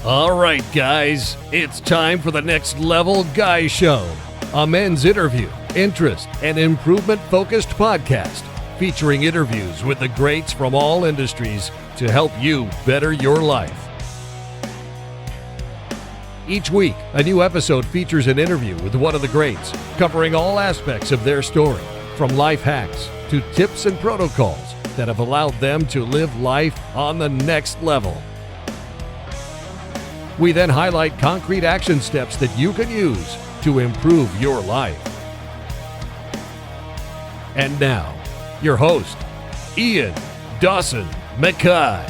All right, guys, it's time for the Next Level Guy Show, a men's interview, interest, and improvement focused podcast featuring interviews with the greats from all industries to help you better your life. Each week, a new episode features an interview with one of the greats, covering all aspects of their story, from life hacks to tips and protocols that have allowed them to live life on the next level. We then highlight concrete action steps that you can use to improve your life. And now, your host, Ian Dawson Mackay.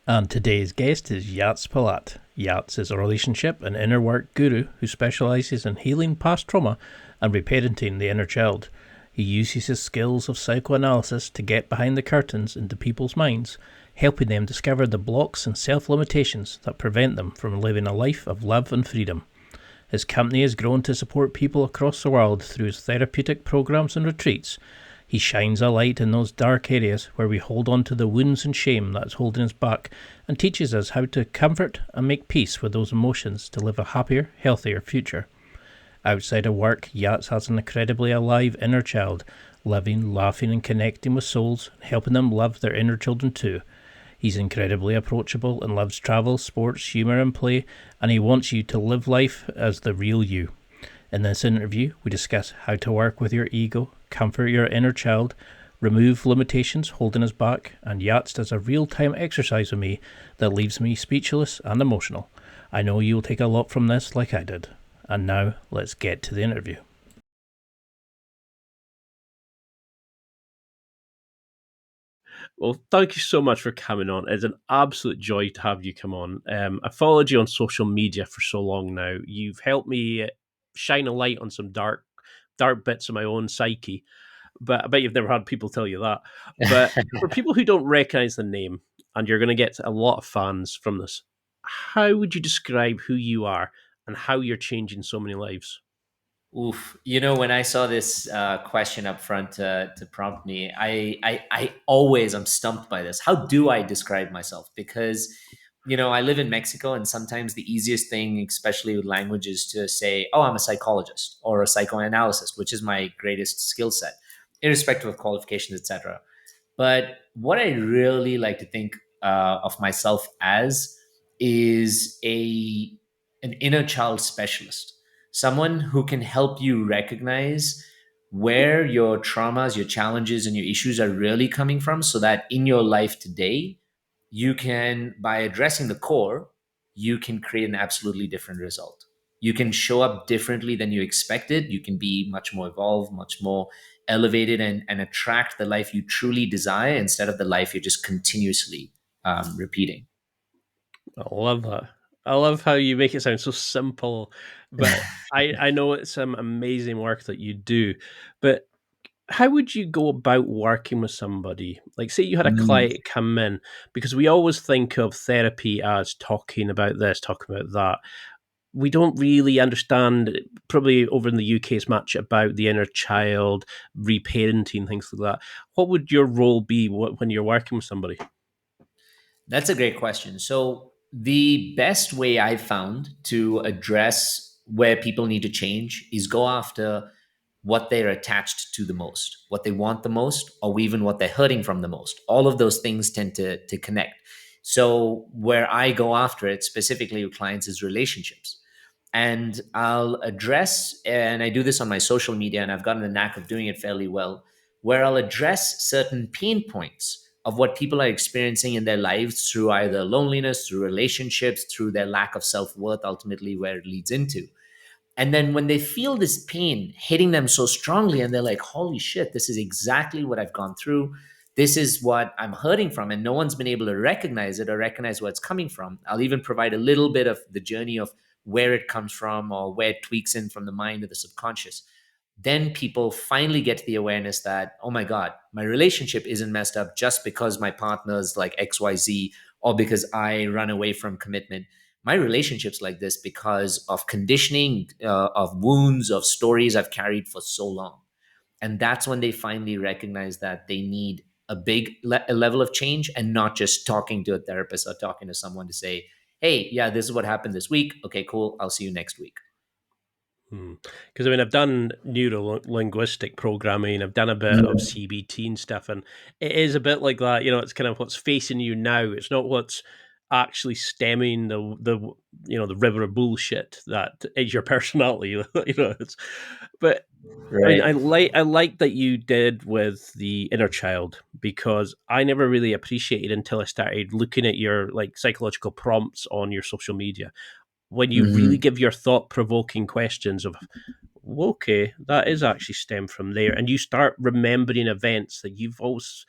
And today's guest is Yats Palat. Yats is a relationship and inner work guru who specialises in healing past trauma and reparenting the inner child. He uses his skills of psychoanalysis to get behind the curtains into people's minds, helping them discover the blocks and self-limitations that prevent them from living a life of love and freedom. His company has grown to support people across the world through his therapeutic programs and retreats. He shines a light in those dark areas where we hold on to the wounds and shame that is holding us back, and teaches us how to comfort and make peace with those emotions to live a happier, healthier future. Outside of work, Yats has an incredibly alive inner child, living, laughing and connecting with souls, and helping them love their inner children too. He's incredibly approachable and loves travel, sports, humour and play, and he wants you to live life as the real you. In this interview, we discuss how to work with your ego, comfort your inner child, remove limitations holding us back, and Yats does a real-time exercise with me that leaves me speechless and emotional. I know you'll take a lot from this like I did. And now, let's get to the interview. Well, thank you so much for coming on. It's an absolute joy to have you come on. I followed you on social media for so long now. You've helped me shine a light on some dark bits of my own psyche. But I bet you've never had people tell you that. But for people who don't recognize the name, and you're going to get a lot of fans from this, how would you describe who you are and how you're changing so many lives? Oof. When I saw this question up front to prompt me, I always am stumped by this. How do I describe myself? Because, I live in Mexico, and sometimes the easiest thing, especially with language, is to say, oh, I'm a psychologist or a psychoanalyst, which is my greatest skill set, irrespective of qualifications, etc. But what I really like to think of myself as is an inner child specialist, someone who can help you recognize where your traumas, your challenges, and your issues are really coming from, so that in your life today, you can, by addressing the core, you can create an absolutely different result. You can show up differently than you expected. You can be much more evolved, much more elevated, and attract the life you truly desire instead of the life you're just continuously repeating. I love that. I love how you make it sound so simple, but I know it's some amazing work that you do. But how would you go about working with somebody? Like, say you had a Mm. client come in, because we always think of therapy as talking about this, talking about that. We don't really understand, probably over in the UK, as much about the inner child, reparenting, things like that. What would your role be when you're working with somebody? That's a great question. So, the best way I've found to address where people need to change is go after what they're attached to the most, what they want the most, or even what they're hurting from the most. All of those things tend to connect. So, where I go after it specifically with clients is relationships. And I'll address, and I do this on my social media, and I've gotten the knack of doing it fairly well, where I'll address certain pain points of what people are experiencing in their lives through either loneliness, through relationships, through their lack of self worth, ultimately, where it leads into. And then when they feel this pain hitting them so strongly, and they're like, holy shit, this is exactly what I've gone through. This is what I'm hurting from. And no one's been able to recognize it or recognize where it's coming from. I'll even provide a little bit of the journey of where it comes from or where it tweaks in from the mind or the subconscious. Then people finally get to the awareness that, oh my God, my relationship isn't messed up just because my partner's like XYZ or because I run away from commitment. my relationship's like this because of conditioning, of wounds, of stories I've carried for so long. And that's when they finally recognize that they need a big a level of change, and not just talking to a therapist or talking to someone to say, hey, yeah, this is what happened this week. Okay, cool. I'll see you next week. Because I mean, I've done neuro linguistic programming, I've done a bit of CBT and stuff, and it is a bit like that. You know, it's kind of what's facing you now. It's not what's actually stemming the river of bullshit that is your personality. But I mean, Right. I like that you did with the inner child, because I never really appreciated until I started looking at your like psychological prompts on your social media, when you really Hmm. give your thought provoking questions of, okay, that is actually stemmed from there, and you start remembering events that you've always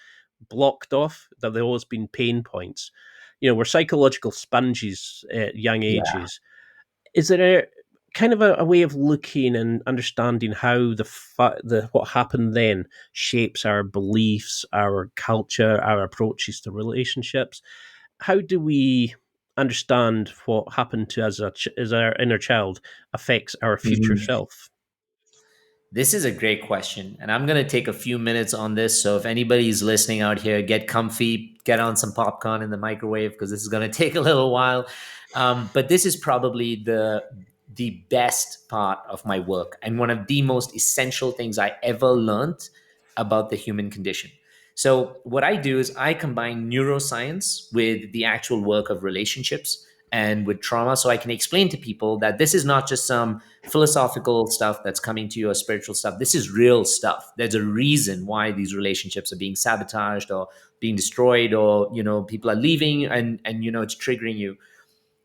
blocked off, that they've always been pain points. You know, we're psychological sponges at young Yeah. ages. Is there a kind of a way of looking and understanding how the what happened then shapes our beliefs, our culture, our approaches to relationships? How do we understand what happened to us as our inner child affects our future Mhm. self? This is a great question. And I'm going to take a few minutes on this. So if anybody's listening out here, get comfy, get on some popcorn in the microwave, because this is going to take a little while. But this is probably the best part of my work, and one of the most essential things I ever learned about the human condition. So what I do is I combine neuroscience with the actual work of relationships and with trauma, so I can explain to people that this is not just some philosophical stuff that's coming to you, or spiritual stuff. This is real stuff. There's a reason why these relationships are being sabotaged or being destroyed, or people are leaving, and it's triggering you.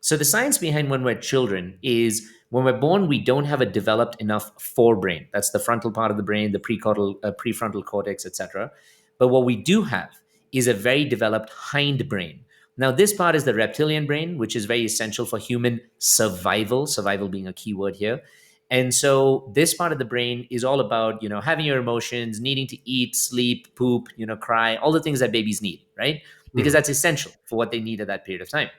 So the science behind when we're children is, when we're born, we don't have a developed enough forebrain. That's the frontal part of the brain, the prefrontal cortex, etc. But what we do have is a very developed hindbrain. Now, this part is the reptilian brain, which is very essential for human survival, survival being a key word here. And so this part of the brain is all about, having your emotions, needing to eat, sleep, poop, cry, all the things that babies need, right? Because Mhm. that's essential for what they need at that period of time.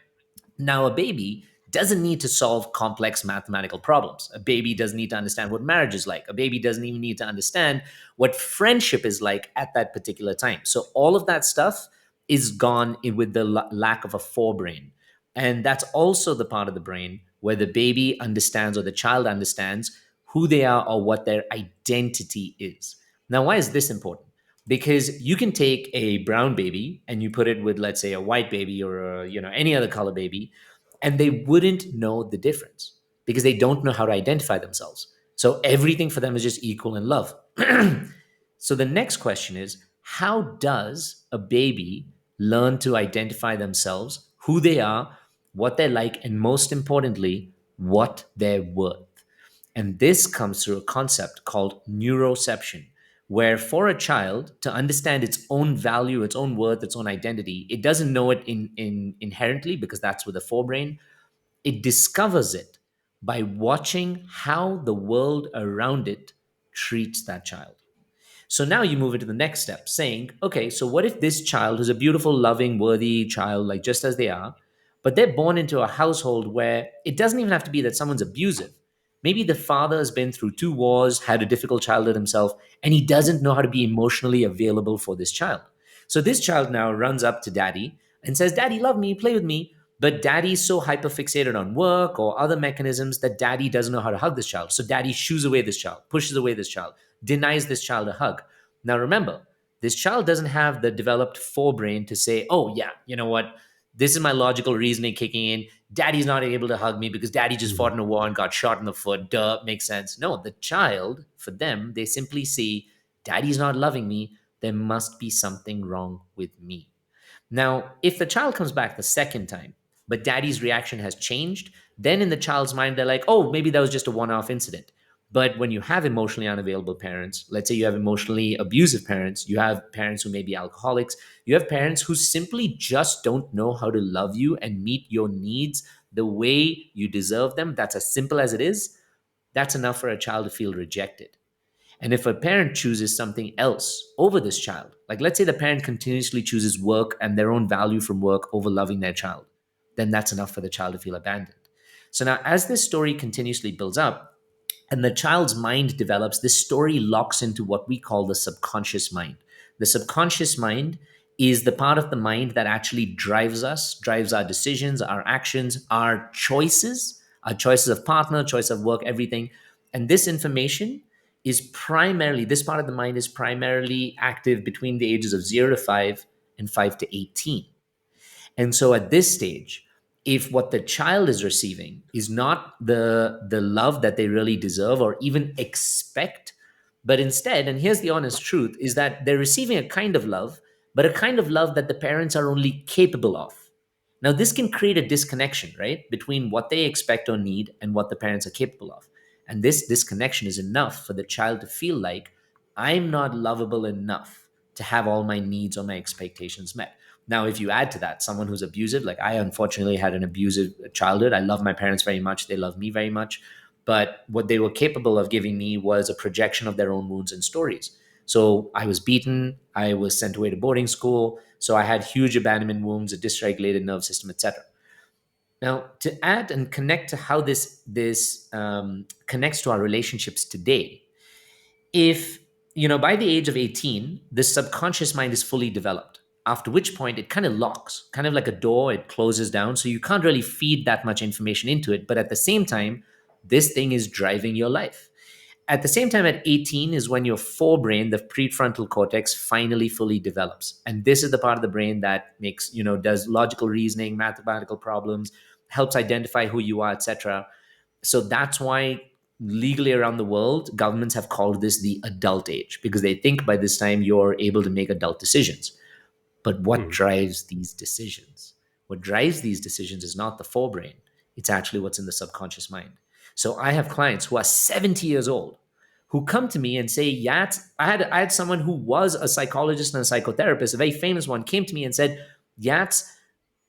Now, a baby doesn't need to solve complex mathematical problems. A baby doesn't need to understand what marriage is like. A baby doesn't even need to understand what friendship is like at that particular time. So, all of that stuff is gone with the lack of a forebrain. And that's also the part of the brain where the baby understands, or the child understands, who they are or what their identity is. Now, why is this important? Because you can take a brown baby and you put it with, let's say, a white baby, or any other color baby, and they wouldn't know the difference, because they don't know how to identify themselves. So everything for them is just equal in love. So the next question is, how does a baby learn to identify themselves, who they are, what they're like, and most importantly, what they're worth? And this comes through a concept called neuroception, where for a child to understand its own value, its own worth, its own identity, it doesn't know it inherently, because that's with the forebrain. It discovers it by watching how the world around it treats that child. So now you move into the next step, saying, okay, so what if this child is a beautiful, loving, worthy child, like just as they are, but they're born into a household where it doesn't even have to be that someone's abusive. Maybe the father has been through 2 wars, had a difficult childhood himself, and he doesn't know how to be emotionally available for this child. So this child now runs up to daddy and says, Daddy, love me, play with me. But daddy's so hyperfixated on work or other mechanisms that daddy doesn't know how to hug this child. So daddy shoos away this child, pushes away this child, denies this child a hug. Now, remember, this child doesn't have the developed forebrain to say, oh, yeah, you know what? This is my logical reasoning kicking in. Daddy's not able to hug me because daddy just fought Mhm. in a war and got shot in the foot. Duh, makes sense. No, the child, for them, they simply see, daddy's not loving me. There must be something wrong with me. Now, if the child comes back the second time, but daddy's reaction has changed, then in the child's mind, they're like, oh, maybe that was just a one off incident. But when you have emotionally unavailable parents, let's say you have emotionally abusive parents, you have parents who may be alcoholics, you have parents who simply just don't know how to love you and meet your needs the way you deserve them. That's as simple as it is. That's enough for a child to feel rejected. And if a parent chooses something else over this child, like let's say the parent continuously chooses work and their own value from work over loving their child, then that's enough for the child to feel abandoned. So now, as this story continuously builds up, and the child's mind develops, this story locks into what we call the subconscious mind. The subconscious mind is the part of the mind that actually drives us, drives our decisions, our actions, our choices of partner, choice of work, everything. And this information is primarily, this part of the mind is primarily active between the ages of 0 to 5 and 5 to 18. And so at this stage, if what the child is receiving is not the love that they really deserve or even expect, but instead, and here's the honest truth, is that they're receiving a kind of love, but a kind of love that the parents are only capable of. Now, this can create a disconnection, right, between what they expect or need and what the parents are capable of. And this disconnection is enough for the child to feel like I'm not lovable enough to have all my needs or my expectations met. Now, if you add to that someone who's abusive, like I unfortunately had an abusive childhood. I love my parents very much. They love me very much. But what they were capable of giving me was a projection of their own wounds and stories. So I was beaten. I was sent away to boarding school. So I had huge abandonment wounds, a dysregulated nerve system, etc. Now, to add and connect to how this connects to our relationships today, if by the age of 18 the subconscious mind is fully developed, after which point it kind of locks, kind of like a door, it closes down, so you can't really feed that much information into it, but at the same time this thing is driving your life. At the same time, at 18 is when your forebrain, the prefrontal cortex, finally fully develops. And this is the part of the brain that does logical reasoning, mathematical problems, helps identify who you are, etc. So that's why legally around the world, governments have called this the adult age, because they think by this time you're able to make adult decisions. But what Hmm. drives these decisions? What drives these decisions is not the forebrain. It's actually what's in the subconscious mind. So I have clients who are 70 years old who come to me and say, Yat, I had someone who was a psychologist and a psychotherapist, a very famous one, came to me and said, Yats,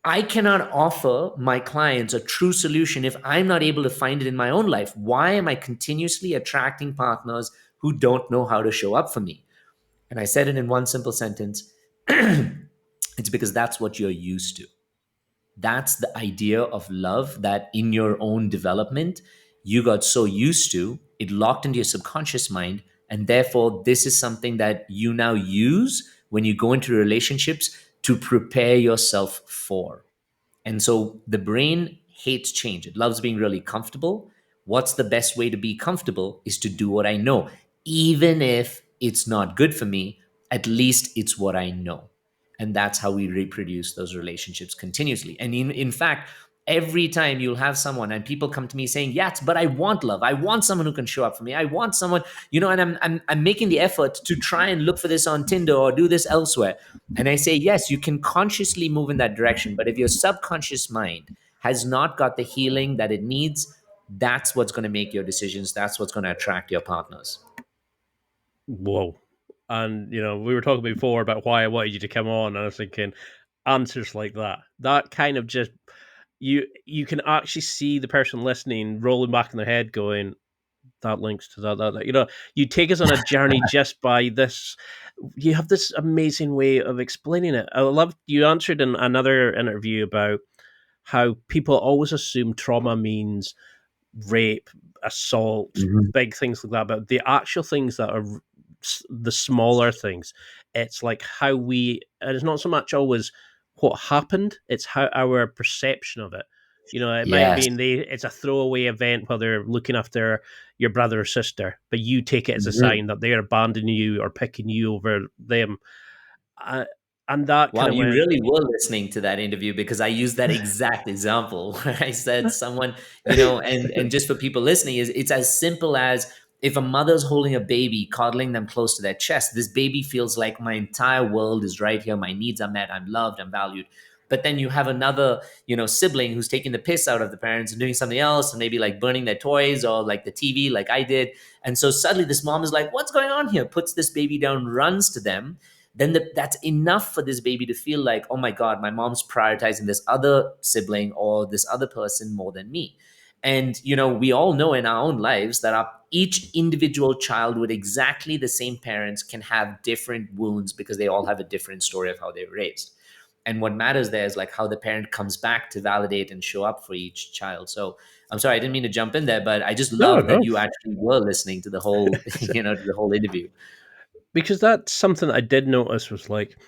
I cannot offer my clients a true solution if I'm not able to find it in my own life. Why am I continuously attracting partners who don't know how to show up for me? And I said it in one simple sentence: it's because that's what you're used to. That's the idea of love that in your own development, you got so used to, it locked into your subconscious mind. And therefore, this is something that you now use when you go into relationships to prepare yourself for. And so the brain hates change. It loves being really comfortable. What's the best way to be comfortable is to do what I know. Even if it's not good for me, at least it's what I know. And that's how we reproduce those relationships continuously. And in fact, every time you'll have someone and people come to me saying, yes, but I want love. I want someone who can show up for me. I want someone, and I'm making the effort to try and look for this on Tinder or do this elsewhere. And I say, yes, you can consciously move in that direction. But if your subconscious mind has not got the healing that it needs, that's what's going to make your decisions. That's what's going to attract your partners. Whoa. And we were talking before about why I wanted you to come on, and I was thinking answers like that kind of just you can actually see the person listening rolling back in their head going, that links to that. You take us on a journey just by this. You have this amazing way of explaining it. I love you answered in another interview about how people always assume trauma means rape, assault, Mhm. big things like that. But the actual things that are the smaller things, it's like how and it's not so much always what happened, it's how our perception of it. It might have Yes. been it's a throwaway event where they're looking after your brother or sister, but you take it as a Mhm. sign that they're abandoning you or picking you over them. Uh, and that Wow, kind of you went, really were listening to that interview, because I used that exact example where I said someone, and just for people listening, is it's as simple as if a mother's holding a baby, coddling them close to their chest, this baby feels like my entire world is right here. My needs are met. I'm loved. I'm valued. But then you have another, sibling who's taking the piss out of the parents and doing something else, and maybe like burning their toys or like the TV, like I did. And so suddenly this mom is like, what's going on here? Puts this baby down, runs to them. Then that's enough for this baby to feel like, oh my God, my mom's prioritizing this other sibling or this other person more than me. And, we all know in our own lives that each individual child with exactly the same parents can have different wounds because they all have a different story of how they were raised. And what matters there is like how the parent comes back to validate and show up for each child. So I'm sorry, I didn't mean to jump in there, but I just No, love that no. you actually were listening to the whole, to the whole interview. Because that's something that I did notice was like,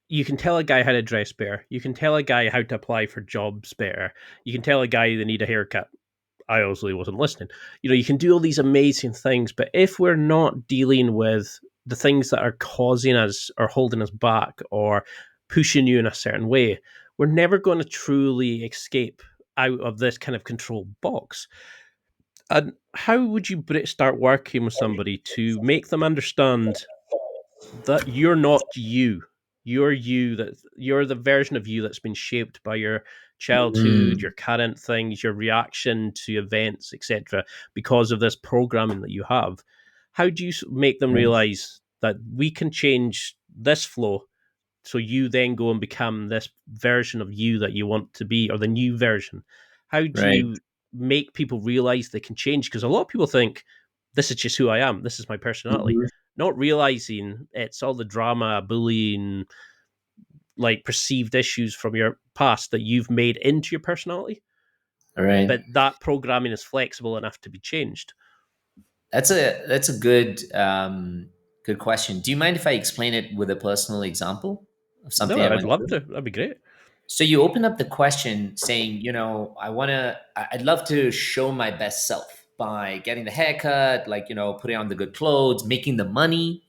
you can tell a guy how to dress better. You can tell a guy how to apply for jobs better. You can tell a guy they need a haircut. I obviously wasn't listening. You can do all these amazing things, but if we're not dealing with the things that are causing us or holding us back or pushing you in a certain way, we're never going to truly escape out of this kind of control box. And how would you start working with somebody to make them understand that you're not you? You're you, that you're the version of you that's been shaped by your childhood, Mm, your current things, your reaction to events, etc., because of this programming that you have. How do you make them right. realize that we can change this flow, so you then go and become this version of you that you want to be, or the new version? How do Right. you make people realize they can change? Because a lot of people think this is just who I am, this is my personality, Mhm. not realizing it's all the drama, bullying, like perceived issues from your past that you've made into your personality. All right. But that programming is flexible enough to be changed. That's a good question. Do you mind if I explain it with a personal example of No, something I I'd went love through? to. That'd be great. So you open up the question saying, I'd love to show my best self by getting the haircut, like, putting on the good clothes, making the money,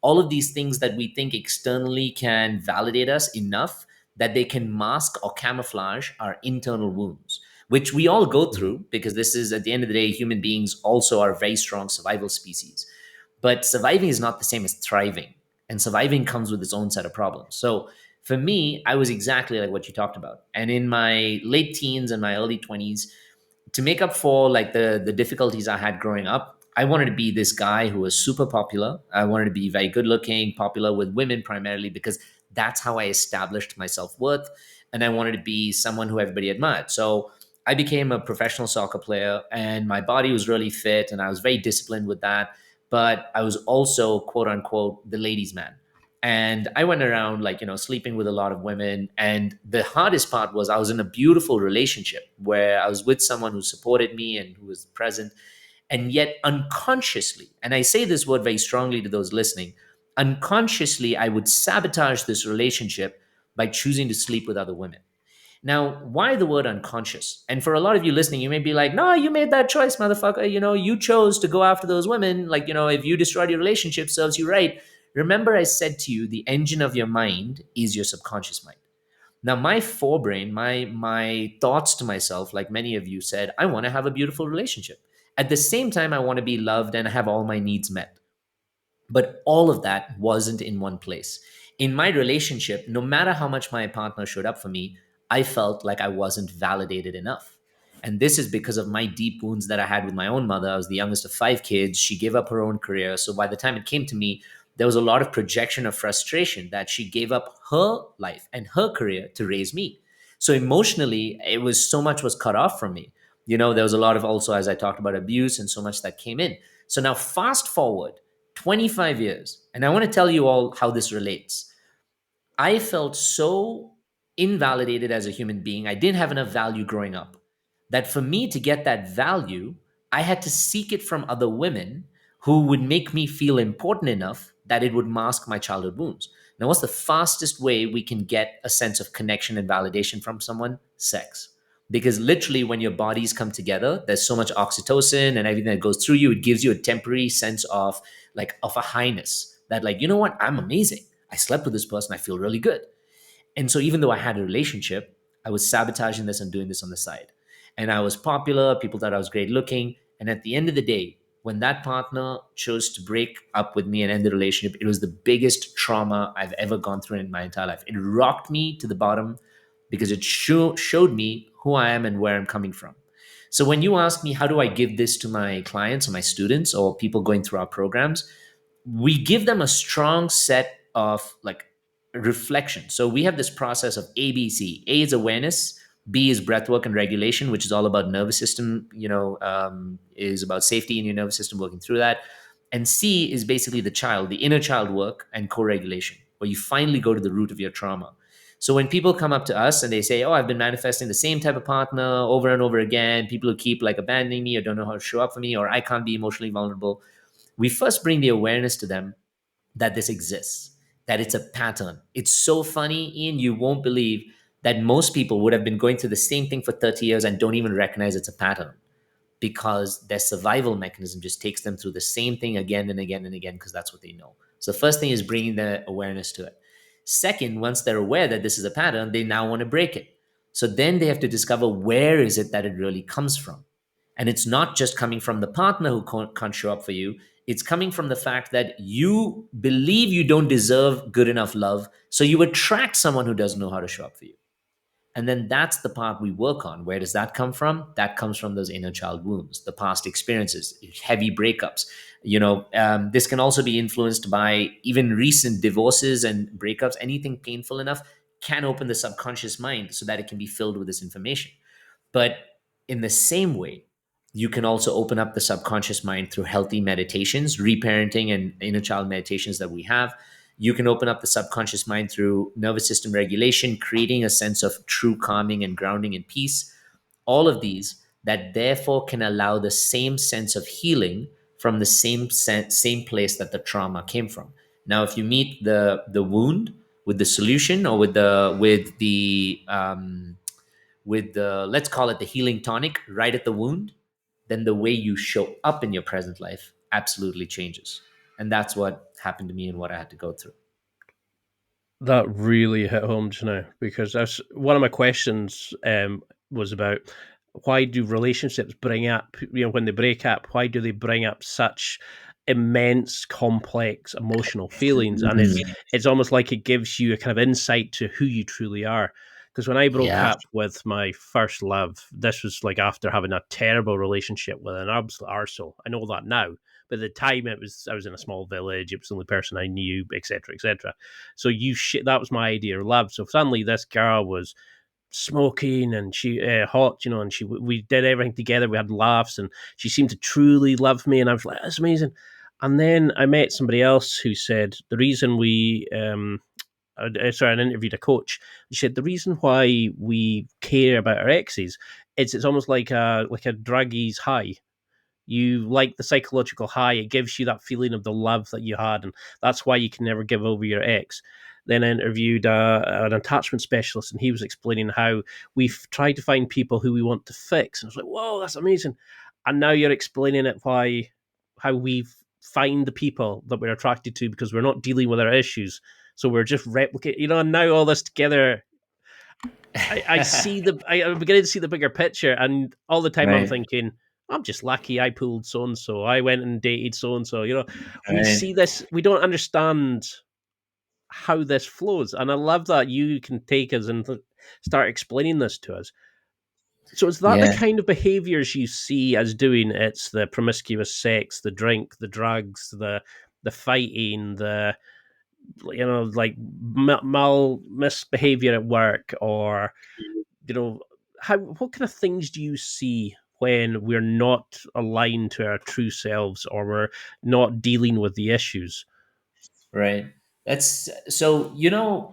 all of these things that we think externally can validate us enough that they can mask or camouflage our internal wounds, which we all go Mhm. through because this is, at the end of the day, human beings also are a very strong survival species. But surviving is not the same as thriving. And surviving comes with its own set of problems. So for me, I was exactly like what you talked about. And in my late teens and my early 20s, to make up for like the difficulties I had growing up, I wanted to be this guy who was super popular. I wanted to be very good looking, popular with women primarily, because that's how I established my self-worth. And I wanted to be someone who everybody admired. So I became a professional soccer player and my body was really fit and I was very disciplined with that. But I was also, quote unquote, the ladies' man. And I went around like, sleeping with a lot of women. And the hardest part was I was in a beautiful relationship where I was with someone who supported me and who was present. And yet, unconsciously, and I say this word very strongly to those listening, unconsciously, I would sabotage this relationship by choosing to sleep with other women. Now, why the word unconscious? And for a lot of you listening, you may be like, no, you made that choice, motherfucker. You chose to go after those women. Like, if you destroyed your relationship, serves you right. Remember, I said to you, the engine of your mind is your subconscious mind. Now, my forebrain, my thoughts to myself, like many of you said, I want to have a beautiful relationship. At the same time, I want to be loved and have all my needs met. But all of that wasn't in one place. In my relationship, no matter how much my partner showed up for me, I felt like I wasn't validated enough. And this is because of my deep wounds that I had with my own mother. I was the youngest of five kids. She gave up her own career. So by the time it came to me, there was a lot of projection of frustration that she gave up her life and her career to raise me. So emotionally, it was so much was cut off from me. There was a lot of also, as I talked about, abuse and so much that came in. So now, fast forward 25 years, and I want to tell you all how this relates. I felt so invalidated as a human being. I didn't have enough value growing up. That for me to get that value, I had to seek it from other women who would make me feel important enough that it would mask my childhood wounds. Now, what's the fastest way we can get a sense of connection and validation from someone? Sex. Because literally, when your bodies come together, there's so much oxytocin and everything that goes through you. It gives you a temporary sense of of a highness that, like, you know what? I'm amazing. I slept with this person. I feel really good. And so even though I had a relationship, I was sabotaging this and doing this on the side. And I was popular, people thought I was great looking. And at the end of the day, when that partner chose to break up with me and end the relationship, it was the biggest trauma I've ever gone through in my entire life. It rocked me to the bottom because it showed me who I am and where I'm coming from. So when you ask me, how do I give this to my clients or my students or people going through our programs, we give them a strong set of like reflection. So we have this process of ABC. A is awareness. B is breathwork and regulation, which is all about nervous system. Is about safety in your nervous system, working through that. And C is basically the child, the inner child work and co-regulation, where you finally go to the root of your trauma. So when people come up to us and they say, "Oh, I've been manifesting the same type of partner over and over again, people who keep like abandoning me or don't know how to show up for me, or I can't be emotionally vulnerable," we first bring the awareness to them that this exists, that it's a pattern. It's so funny, Ian, you won't believe that most people would have been going through the same thing for 30 years and don't even recognize it's a pattern, because their survival mechanism just takes them through the same thing again and again and again, because that's what they know. So the first thing is bringing the awareness to it. Second, once they're aware that this is a pattern, they now want to break it. So then they have to discover where is it that it really comes from. And it's not just coming from the partner who can't show up for you. It's coming from the fact that you believe you don't deserve good enough love. So you attract someone who doesn't know how to show up for you. And then that's the part we work on. Where does that come from? That comes from those inner child wounds, the past experiences, heavy breakups. This can also be influenced by even recent divorces and breakups. Anything painful enough can open the subconscious mind so that it can be filled with this information. But in the same way, you can also open up the subconscious mind through healthy meditations, reparenting and inner child meditations that we have. You can open up the subconscious mind through nervous system regulation, creating a sense of true calming and grounding and peace. All of these that therefore can allow the same sense of healing from the same place that the trauma came from. Now, if you meet the wound with the solution, or with the let's call it the healing tonic right at the wound, then the way you show up in your present life absolutely changes. And that's what happened to me and what I had to go through. That really hit home just now, because that's one of my questions. Was about, why do relationships bring up, when they break up, why do they bring up such immense, complex emotional feelings? And it's almost like it gives you a kind of insight to who you truly are. Because when I broke Yeah. up with my first love, this was like after having a terrible relationship with an absolute arsehole. I know that now, but at the time I was in a small village. It was the only person I knew, etc., etc. So that was my idea of love. So suddenly this girl was smoking and she hot, and we did everything together. We had laughs, and she seemed to truly love me, and I was like, that's amazing. And then I met somebody else who said the reason I interviewed a coach. She said the reason why we care about our exes is it's almost like a druggy's high. You like the psychological high. It gives you that feeling of the love that you had, and that's why you can never give over your ex. Then I interviewed an attachment specialist, and he was explaining how we've tried to find people who we want to fix. And I was like, whoa, that's amazing. And now you're explaining it, how we find the people that we're attracted to, because we're not dealing with our issues. So we're just replicating, and now all this together, I'm beginning to see the bigger picture, and all the time I'm Right. thinking, I'm just lucky I pulled so and so. I went and dated so and so. We Right. see this, we don't understand how this flows, and I love that you can take us and start explaining this to us. So is that the Yeah. kind of behaviors you see as doing? It's the promiscuous sex, the drink, the drugs, the fighting, the like misbehavior at work, or you know what kind of things do you see when we're not aligned to our true selves, or we're not dealing with the issues? Right. That's so,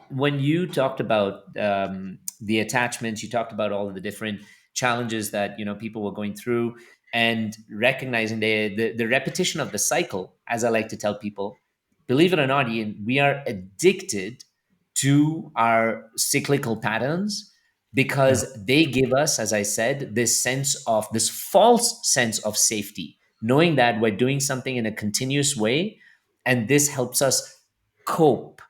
when you talked about the attachments, you talked about all of the different challenges that, people were going through, and recognizing the repetition of the cycle, as I like to tell people, believe it or not, Ian, we are addicted to our cyclical patterns, Yeah. because they give us, as I said, this false sense of safety, knowing that we're doing something in a continuous way, and this helps us cope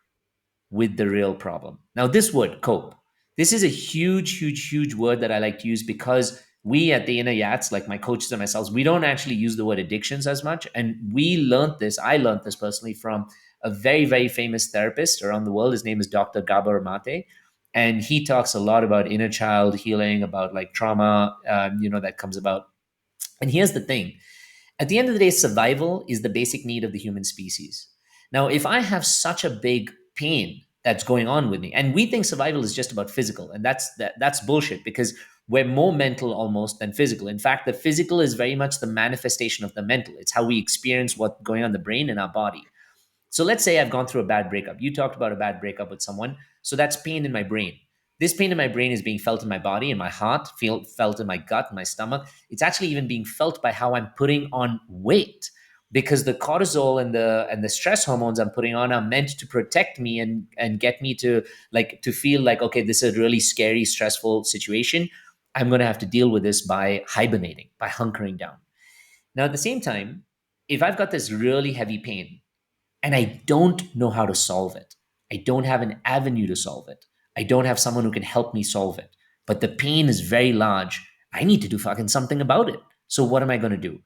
with the real problem. Now, this word, cope, this is a huge, huge, huge word that I like to use, because we at the Inner Yats, like my coaches and myself, we don't actually use the word addictions as much. And I learned this personally from a very, very famous therapist around the world. His name is Dr. Gabor Mate. And he talks a lot about inner child healing, about like trauma, that comes about. And here's the thing: at the end of the day, survival is the basic need of the human species. Now, if I have such a big pain that's going on with me, and we think survival is just about physical, and that's bullshit, because we're more mental almost than physical. In fact, the physical is very much the manifestation of the mental. It's how we experience what's going on in the brain and our body. So let's say I've gone through a bad breakup. You talked about a bad breakup with someone. So that's pain in my brain. This pain in my brain is being felt in my body, in my heart, felt in my gut, in my stomach. It's actually even being felt by how I'm putting on weight, because the cortisol and the stress hormones I'm putting on are meant to protect me and get me to to feel like, okay, this is a really scary, stressful situation. I'm going to have to deal with this by hibernating, by hunkering down. Now, at the same time, if I've got this really heavy pain and I don't know how to solve it, I don't have an avenue to solve it, I don't have someone who can help me solve it, but the pain is very large, I need to do fucking something about it. So, what am I going to do?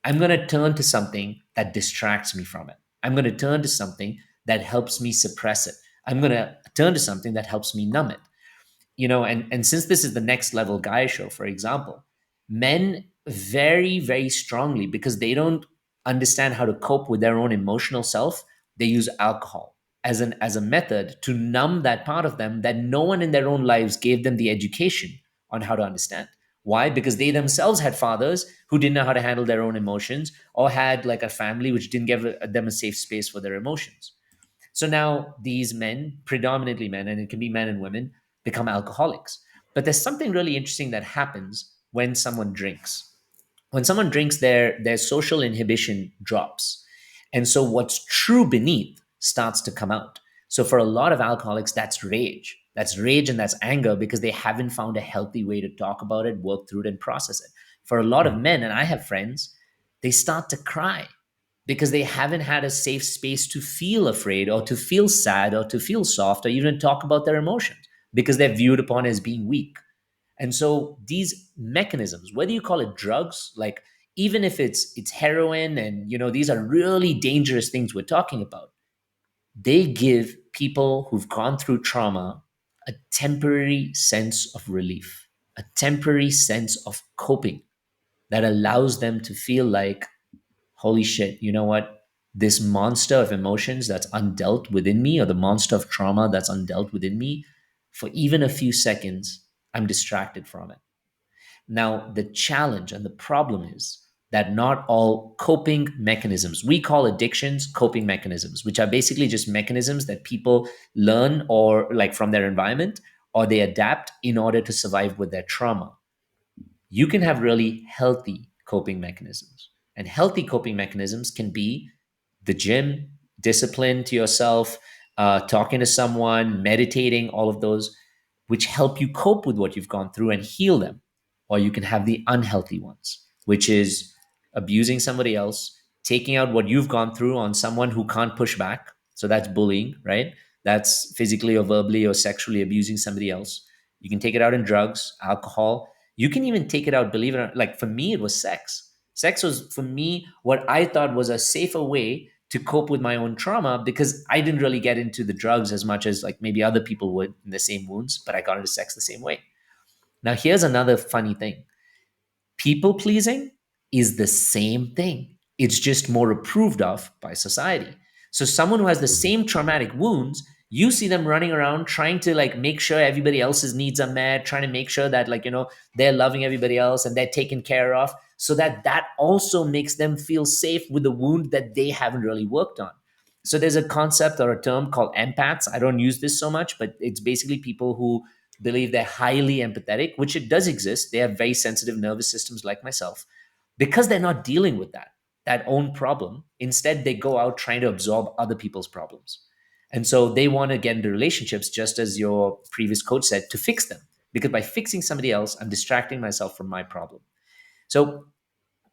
I'm going to turn to something that distracts me from it. I'm going to turn to something that helps me suppress it. I'm going to turn to something that helps me numb it. And since this is the next level guy show, for example, men very, very strongly, because they don't understand how to cope with their own emotional self, they use alcohol as a method to numb that part of them that no one in their own lives gave them the education on how to understand. Why? Because they themselves had fathers who didn't know how to handle their own emotions, or had like a family which didn't give them a safe space for their emotions. So now these men, predominantly men, and it can be men and women, become alcoholics. But there's something really interesting that happens when someone drinks. When someone drinks, their social inhibition drops. And so what's true beneath starts to come out. So for a lot of alcoholics, that's rage. That's rage and that's anger, because they haven't found a healthy way to talk about it, work through it, and process it. For a lot of men, and I have friends, they start to cry because they haven't had a safe space to feel afraid or to feel sad or to feel soft or even talk about their emotions, because they're viewed upon as being weak. And so these mechanisms, whether you call it drugs, like even if it's heroin, and these are really dangerous things we're talking about, they give people who've gone through trauma a temporary sense of relief, a temporary sense of coping that allows them to feel like, holy shit, you know what? This monster of emotions that's undealt within me, or the monster of trauma that's undealt within me, for even a few seconds, I'm distracted from it. Now, the challenge and the problem is that not all coping mechanisms, we call addictions coping mechanisms, which are basically just mechanisms that people learn, or like from their environment, or they adapt in order to survive with their trauma. You can have really healthy coping mechanisms. And healthy coping mechanisms can be the gym, discipline to yourself, talking to someone, meditating, all of those, which help you cope with what you've gone through and heal them. Or you can have the unhealthy ones, which is abusing somebody else, taking out what you've gone through on someone who can't push back. So that's bullying, right? That's physically or verbally or sexually abusing somebody else. You can take it out in drugs, alcohol. You can even take it out, believe it or not. Like for me, it was sex. Sex was, for me, what I thought was a safer way to cope with my own trauma, because I didn't really get into the drugs as much as like maybe other people would in the same wounds, but I got into sex the same way. Now, here's another funny thing. People pleasing is the same thing. It's just more approved of by society. So someone who has the same traumatic wounds, you see them running around trying to like make sure everybody else's needs are met, trying to make sure that they're loving everybody else and they're taken care of, so that that also makes them feel safe with the wound that they haven't really worked on. So there's a concept or a term called empaths. I don't use this so much, but it's basically people who believe they're highly empathetic, which it does exist. They have very sensitive nervous systems like myself, because they're not dealing with that own problem. Instead, they go out trying to absorb other people's problems. And so they want to get into relationships, just as your previous coach said, to fix them. Because by fixing somebody else, I'm distracting myself from my problem. So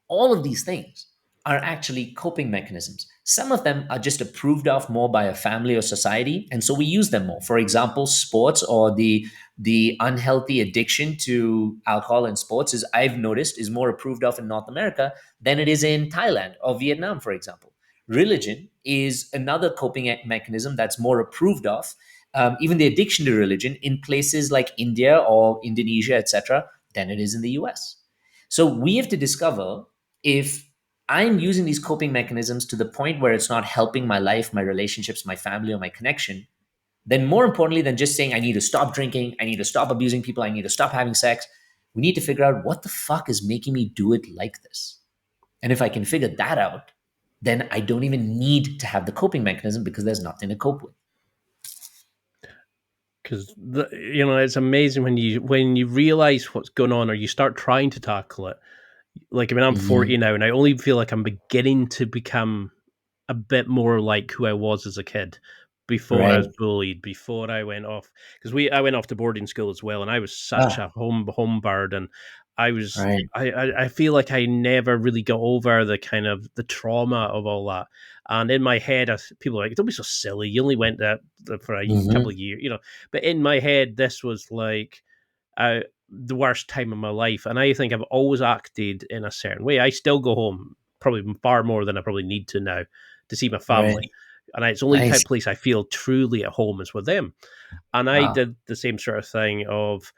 all of these things are actually coping mechanisms. Some of them are just approved of more by a family or society, and so we use them more. For example, sports, or the unhealthy addiction to alcohol in sports, is, I've noticed, is more approved of in North America than it is in Thailand or Vietnam, for example. Religion is another coping mechanism that's more approved of, even the addiction to religion, in places like India or Indonesia, etc., than it is in the US. So we have to discover if I'm using these coping mechanisms to the point where it's not helping my life, my relationships, my family, or my connection, then more importantly than just saying, I need to stop drinking, I need to stop abusing people, I need to stop having sex, we need to figure out what the fuck is making me do it like this. And if I can figure that out, then I don't even need to have the coping mechanism because there's nothing to cope with. Because it's amazing when you realize what's going on, or you start trying to tackle it. Like, I mean, I'm 40 Hmm. now, and I only feel like I'm beginning to become a bit more like who I was as a kid before I Right. was bullied, before I went off, because we I went off to boarding school as well, and I was such Ah, a home bird, and I was right. I feel like I never really got over the kind of the trauma of all that. And in my head, people are like, "Don't be so silly. You only went there for a couple Hmm. of years, you know." But in my head, this was like the worst time of my life, and I think I've always acted in a certain way. I still go home probably far more than I probably need to now to see my Right. family, and it's only Nice. type place I feel truly at home is with them. And I Wow. did the same sort of thing of,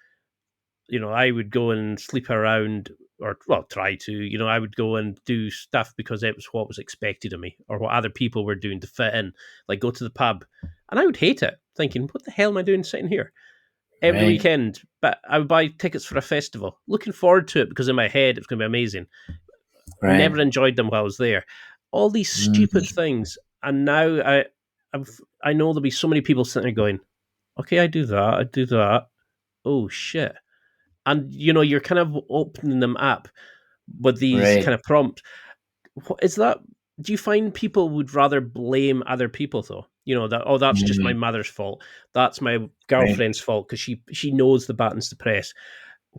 I would go and sleep around, or well, try to, I would go and do stuff because it was what was expected of me, or what other people were doing to fit in, like go to the pub, and I would hate it, thinking, what the hell am I doing sitting here every Right. weekend? But I would buy tickets for a festival, looking forward to it because in my head it's going to be amazing. Never Right. enjoyed them while I was there. All these stupid Hmm. things, and now I know there'll be so many people sitting there going, "Okay, I do that. I do that. Oh shit!" And you're kind of opening them up with these Right. kind of prompts. What is that? Do you find people would rather blame other people though? That, oh, that's just my Mm. mother's fault. That's my Right. girlfriend's fault because she knows the buttons to press.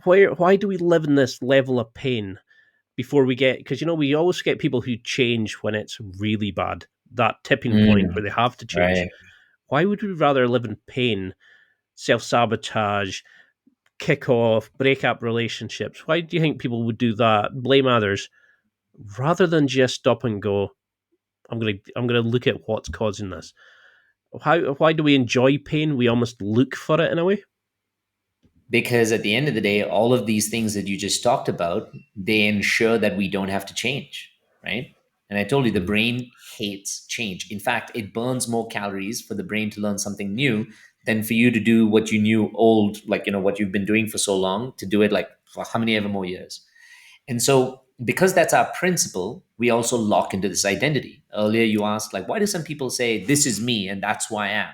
Why do we live in this level of pain before we get, because we always get people who change when it's really bad, that tipping point Mm. where they have to change. Right. Why would we rather live in pain, self-sabotage, kick off, break up relationships? Why do you think people would do that, blame others, rather than just stop and go, I'm gonna look at what's causing this? Why do we enjoy pain? We almost look for it in a way. Because at the end of the day, all of these things that you just talked about, they ensure that we don't have to change, right? And I told you the Mm. brain hates change. In fact, it burns more calories for the brain to learn something new than for you to do what you knew old, like, what you've been doing for so long, to do it like for how many ever more years. And so, because that's our principle, we also lock into this identity. Earlier, you asked, like, why do some people say, this is me and that's who I am?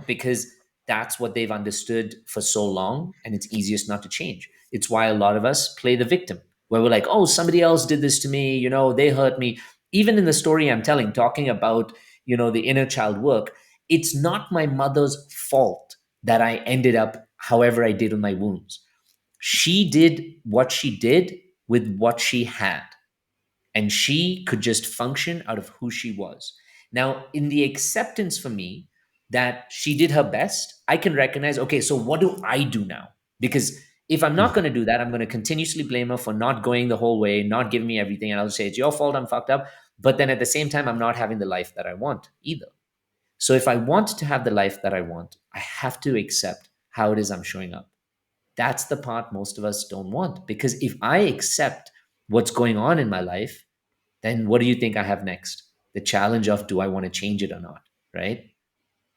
Because that's what they've understood for so long, and it's easiest not to change. It's why a lot of us play the victim, where we're like, oh, somebody else did this to me, they hurt me. Even in the story I'm telling, talking about, the inner child work, it's not my mother's fault that I ended up however I did with my wounds. She did what she did with what she had, and she could just function out of who she was. Now, in the acceptance for me that she did her best, I can recognize, okay, so what do I do now? Because if I'm not going to do that, I'm going to continuously blame her for not going the whole way, not giving me everything, and I'll say it's your fault, I'm fucked up. But then at the same time, I'm not having the life that I want either. So if I want to have the life that I want, I have to accept how it is I'm showing up. That's the part most of us don't want. Because if I accept what's going on in my life, then what do you think I have next? The challenge of, do I want to change it or not? Right.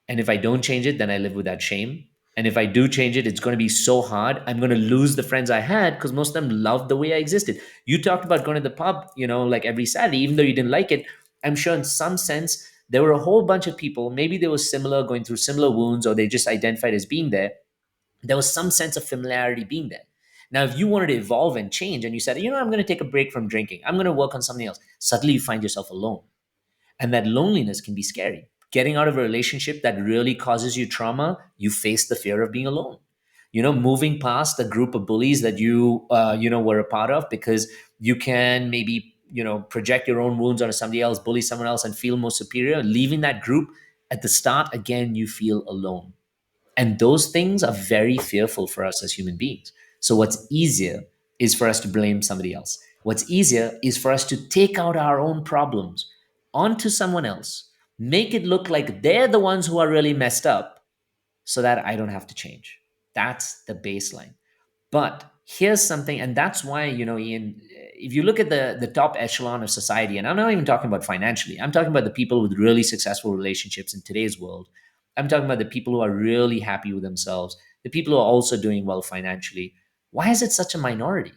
And if I don't change it, then I live with that shame. And if I do change it, it's going to be so hard. I'm going to lose the friends I had because most of them loved the way I existed. You talked about going to the pub, like every Saturday, even though you didn't like it. I'm sure in some sense, there were a whole bunch of people, maybe they were similar, going through similar wounds, or they just identified as being there. There was some sense of familiarity being there. Now, if you wanted to evolve and change and you said, I'm going to take a break from drinking, I'm going to work on something else, suddenly you find yourself alone. And that loneliness can be scary. Getting out of a relationship that really causes you trauma, you face the fear of being alone. Moving past a group of bullies that were a part of, because you can maybe, project your own wounds onto somebody else, bully someone else, and feel more superior. Leaving that group at the start, again, you feel alone. And those things are very fearful for us as human beings. So, what's easier is for us to blame somebody else. What's easier is for us to take out our own problems onto someone else, make it look like they're the ones who are really messed up so that I don't have to change. That's the baseline. But here's something, and that's why, Ian, if you look at the top echelon of society, and I'm not even talking about financially, I'm talking about the people with really successful relationships in today's world. I'm talking about the people who are really happy with themselves, the people who are also doing well financially. Why is it such a minority?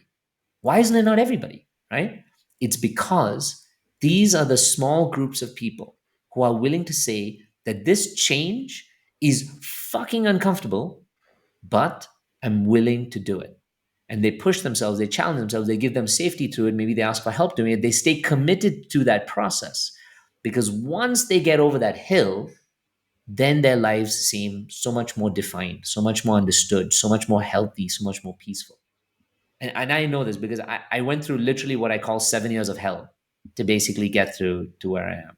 Why isn't it not everybody? Right? It's because These are the small groups of people who are willing to say that this change is fucking uncomfortable, but I'm willing to do it. And they push themselves, they challenge themselves, they give them safety through it. Maybe they ask for help doing it. They stay committed to that process because once they get over that hill, then their lives seem so much more defined, so much more understood, so much more healthy, so much more peaceful. And I know this because I went through literally what I call 7 years of hell to basically get through to where I am.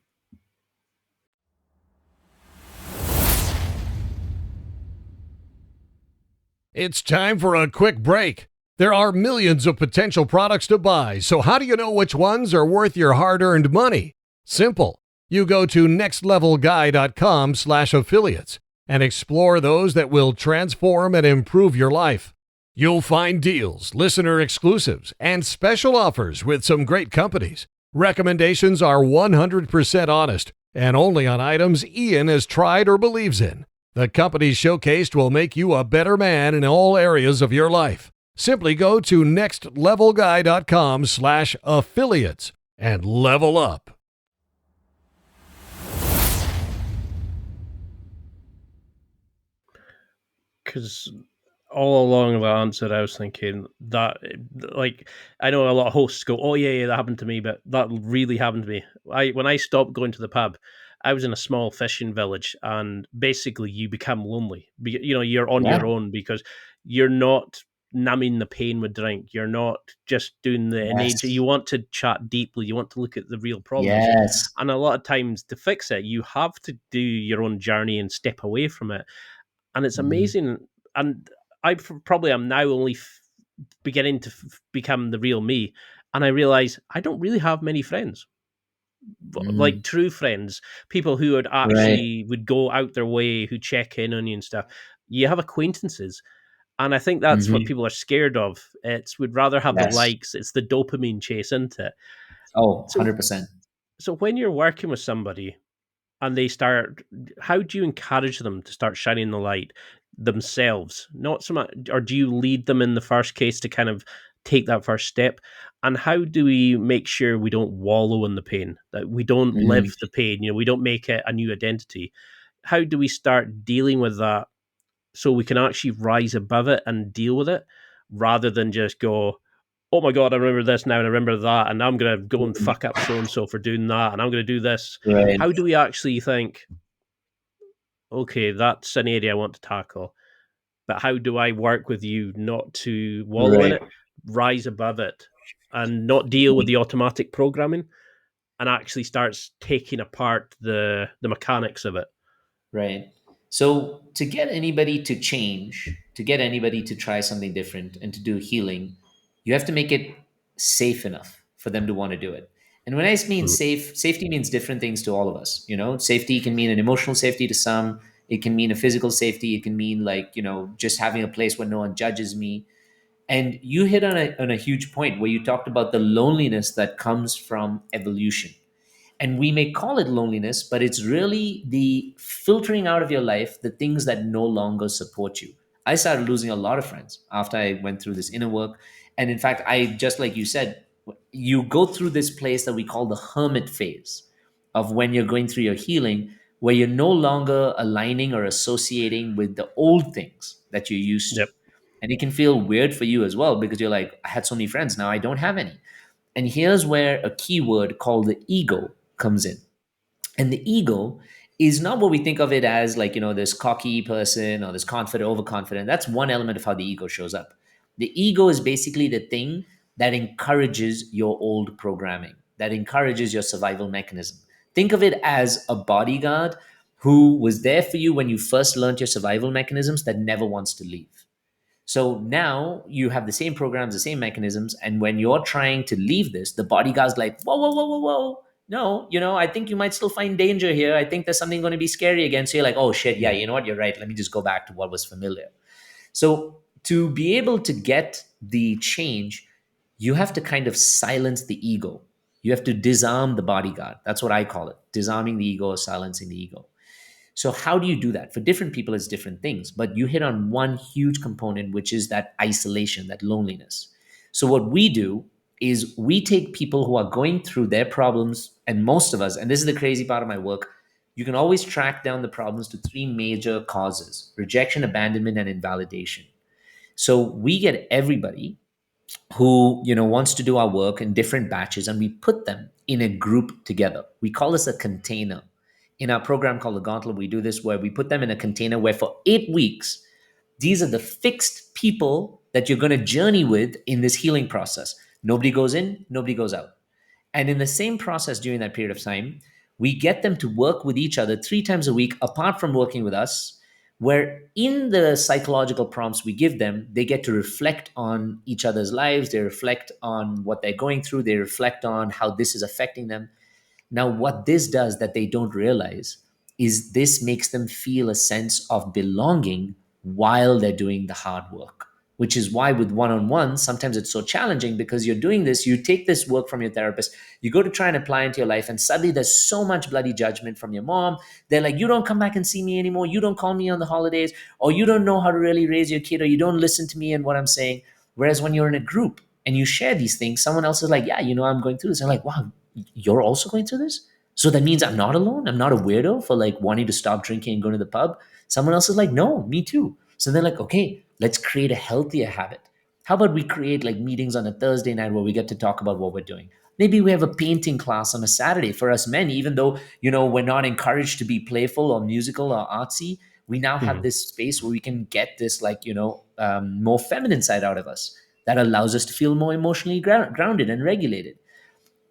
It's time for a quick break. There are millions of potential products to buy, so how do you know which ones are worth your hard-earned money? Simple. You go to nextlevelguy.com/affiliates and explore those that will transform and improve your life. You'll find deals, listener exclusives, and special offers with some great companies. Recommendations are 100% honest and only on items Ian has tried or believes in. The companies showcased will make you a better man in all areas of your life. Simply go to nextlevelguy.com/affiliates and level up. Because all along the answer, I was thinking that, like, I know a lot of hosts go, "Oh yeah, yeah, that happened to me," but that really happened to me. When I stopped going to the pub, I was in a small fishing village, and basically you become lonely. You're on Yeah. your own because you're not numbing the pain with drink. You're not just doing the innate. You Yes. want to chat deeply. You want to look at the real problems, Yes. and a lot of times to fix it, you have to do your own journey and step away from it, and it's Mhm. amazing. And I probably am now only beginning to become the real me, and I realize I don't really have many friends, like Mhm. true friends, people who would Right. actually would go out their way, who check in on you and stuff. You have acquaintances, and I think that's what Mhm. people are scared of. It's would rather have the Yes. likes. It's the dopamine chase, isn't it? Oh, So, 100%. so when you're working with somebody and they start, how do you encourage them to start shining the light themselves, not so much, or do you lead them in the first case to kind of take that first step? And how do we make sure we don't wallow in the pain, that we don't Mhm. live the pain, we don't make it a new identity? How do we start dealing with that so we can actually rise above it and deal with it, rather than just go, oh my god, I remember this now and I remember that, and I'm gonna go and Mhm. fuck up so and so for doing that, and I'm gonna do this? Right. How do we actually think, okay, that's an area I want to tackle, but how do I work with you not to wallow in Right. it, rise above it, and not deal with the automatic programming, and actually starts taking apart the mechanics of it? Right. So to get anybody to change, to get anybody to try something different and to do healing, you have to make it safe enough for them to want to do it. And when I mean Mm. safe, safety means different things to all of us. Safety can mean an emotional safety to some. It can mean a physical safety. It can mean like, just having a place where no one judges me. And you hit on a huge point where you talked about the loneliness that comes from evolution. And we may call it loneliness, but it's really the filtering out of your life the things that no longer support you. I started losing a lot of friends after I went through this inner work. And in fact, I just like you said, you go through this place that we call the hermit phase of when you're going through your healing, where you're no longer aligning or associating with the old things that you're used to. Yep. And it can feel weird for you as well because you're like, I had so many friends, now I don't have any. And here's where a keyword called the ego comes in. And the ego is not what we think of it as, like, this cocky person or this confident, overconfident. That's one element of how the ego shows up. The ego is basically the thing that encourages your old programming, that encourages your survival mechanism. Think of it as a bodyguard who was there for you when you first learned your survival mechanisms that never wants to leave. So now you have the same programs, the same mechanisms. And when you're trying to leave this, the bodyguard's like, whoa, whoa, whoa, whoa, whoa. No, I think you might still find danger here. I think there's something going to be scary again. So you're like, oh shit, yeah, you know what? You're right. Let me just go back to what was familiar. So to be able to get the change, you have to kind of silence the ego. You have to disarm the bodyguard. That's what I call it, disarming the ego or silencing the ego. So, how do you do that? For different people, it's different things. But you hit on one huge component, which is that isolation, that loneliness. So, what we do is we take people who are going through their problems, and most of us, and this is the crazy part of my work, you can always track down the problems to three major causes: rejection, abandonment, and invalidation. So we get everybody who wants to do our work in different batches, and we put them in a group together. We call this a container. In our program called the Gauntlet, we do this where we put them in a container where for 8 weeks, these are the fixed people that you're going to journey with in this healing process. Nobody goes in, nobody goes out. And in the same process during that period of time, we get them to work with each other 3 times a week, apart from working with us, where in the psychological prompts we give them, they get to reflect on each other's lives, they reflect on what they're going through, they reflect on how this is affecting them. Now, what this does that they don't realize is this makes them feel a sense of belonging while they're doing the hard work, which is why with one on one, sometimes it's so challenging because you're doing this, you take this work from your therapist, you go to try and apply into your life, and suddenly there's so much bloody judgment from your mom. They're like, you don't come back and see me anymore, you don't call me on the holidays, or you don't know how to really raise your kid, or you don't listen to me and what I'm saying. Whereas when you're in a group and you share these things, someone else is like, yeah, I'm going through this. I'm like, wow, you're also going through this? So that means I'm not alone. I'm not a weirdo for like wanting to stop drinking and go to the pub. Someone else is like, no, me too. So they're like, okay, let's create a healthier habit. How about we create like meetings on a Thursday night where we get to talk about what we're doing? Maybe we have a painting class on a Saturday for us men, even though, we're not encouraged to be playful or musical or artsy. We now have Mhm. this space where we can get this like, more feminine side out of us that allows us to feel more emotionally grounded and regulated.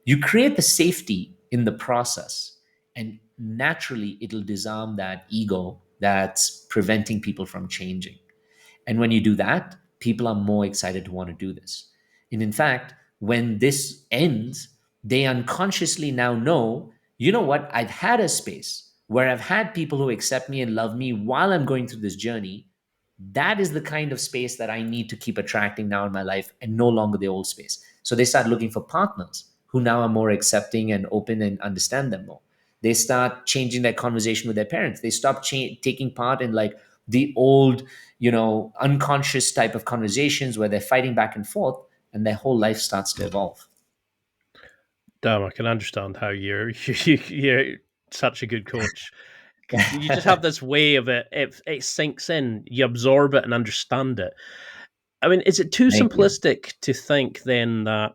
You create the safety in the process, and naturally it'll disarm that ego that's preventing people from changing. And when you do that, people are more excited to want to do this. And in fact, when this ends, they unconsciously now know, you know what, I've had a space where I've had people who accept me and love me while I'm going through this journey. That is the kind of space that I need to keep attracting now in my life, and no longer the old space. So they start looking for partners who now are more accepting and open and understand them more. They start changing their conversation with their parents. They stop taking part in like the old, unconscious type of conversations where they're fighting back and forth, and their whole life starts to evolve. Damn, I can understand how you're you're such a good coach because you just have this way of it. It sinks in, you absorb it and understand it. I mean, is it too Thank you. simplistic to think then that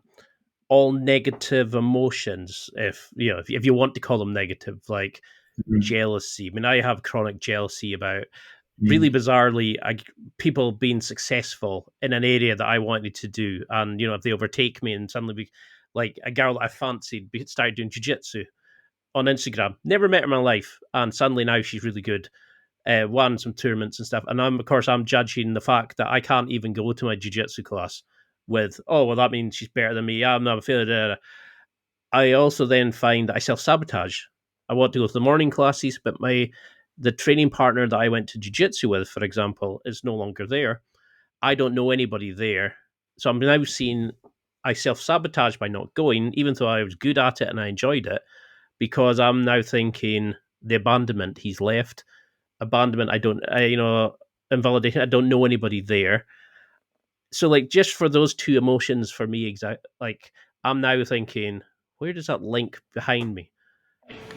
all negative emotions, if you want to call them negative, like Mhm. jealousy. I mean, I have chronic jealousy about really Mhm. bizarrely people being successful in an area that I wanted to do, and if they overtake me and suddenly like a girl that I fancied started doing jujitsu on Instagram, never met her in my life, and suddenly now she's really good. Won some tournaments and stuff, and of course I'm judging the fact that I can't even go to my jiu-jitsu class with, oh well, that means she's better than me. I'm not a failure. I also then find that I self sabotage. I want to go to the morning classes, but the training partner that I went to jiu-jitsu with, for example, is no longer there. I don't know anybody there, so I'm now seeing I self sabotage by not going, even though I was good at it and I enjoyed it, because I'm now thinking the abandonment he's left, abandonment. Invalidation. I don't know anybody there. So like just for those two emotions for me, like I'm now thinking, where does that link behind me?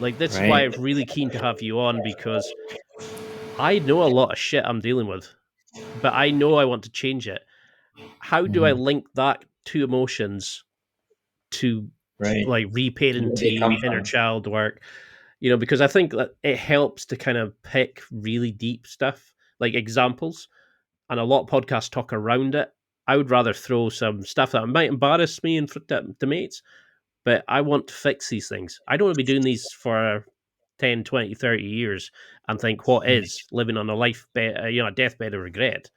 Like this is why Right. I'm really keen to have you on because I know a lot of shit I'm dealing with, but I know I want to change it. How do I Mhm. link that two emotions to Right. like Where they reparenting, come inner from. child work? Because I think that it helps to kind of pick really deep stuff, like examples, and a lot of podcasts talk around it. I would rather throw some stuff that might embarrass me in front of the mates, but I want to fix these things. I don't want to be doing these for 10, 20, 30 years and think, what is living on a a deathbed of regret?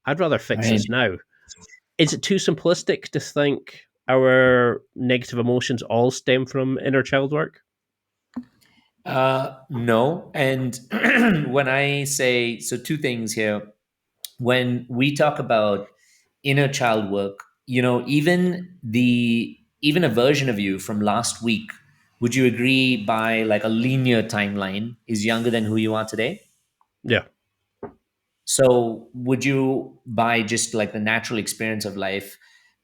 I'd rather fix Right. this now. Is it too simplistic to think our negative emotions all stem from inner child work? No. And when I say, so two things here. When we talk about inner child work, even a version of you from last week, would you agree by like a linear timeline is younger than who you are today? Yeah. So would you, by just like the natural experience of life,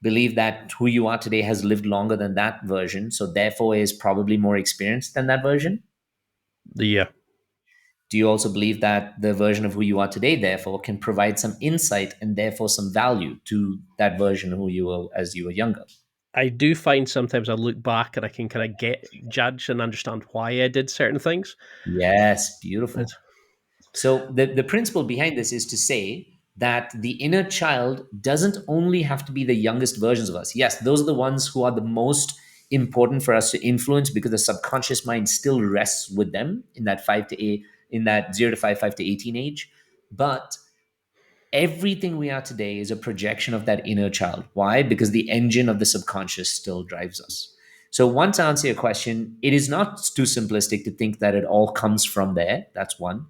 believe that who you are today has lived longer than that version, so therefore is probably more experienced than that version? Yeah, Do you also believe that the version of who you are today, therefore, can provide some insight and therefore some value to that version of who you were as you were younger? I do find sometimes I look back and I can kind of get judge and understand why I did certain things. Yes, beautiful. It's, So the principle behind this is to say that the inner child doesn't only have to be the youngest versions of us. Yes, those are the ones who are the most important for us to influence because the subconscious mind still rests with them in that 5 to 8, in that 0 to 5, 5 to 18 age. But everything we are today is a projection of that inner child. Why? Because the engine of the subconscious still drives us. So, one, to answer your question, it is not too simplistic to think that it all comes from there. That's one.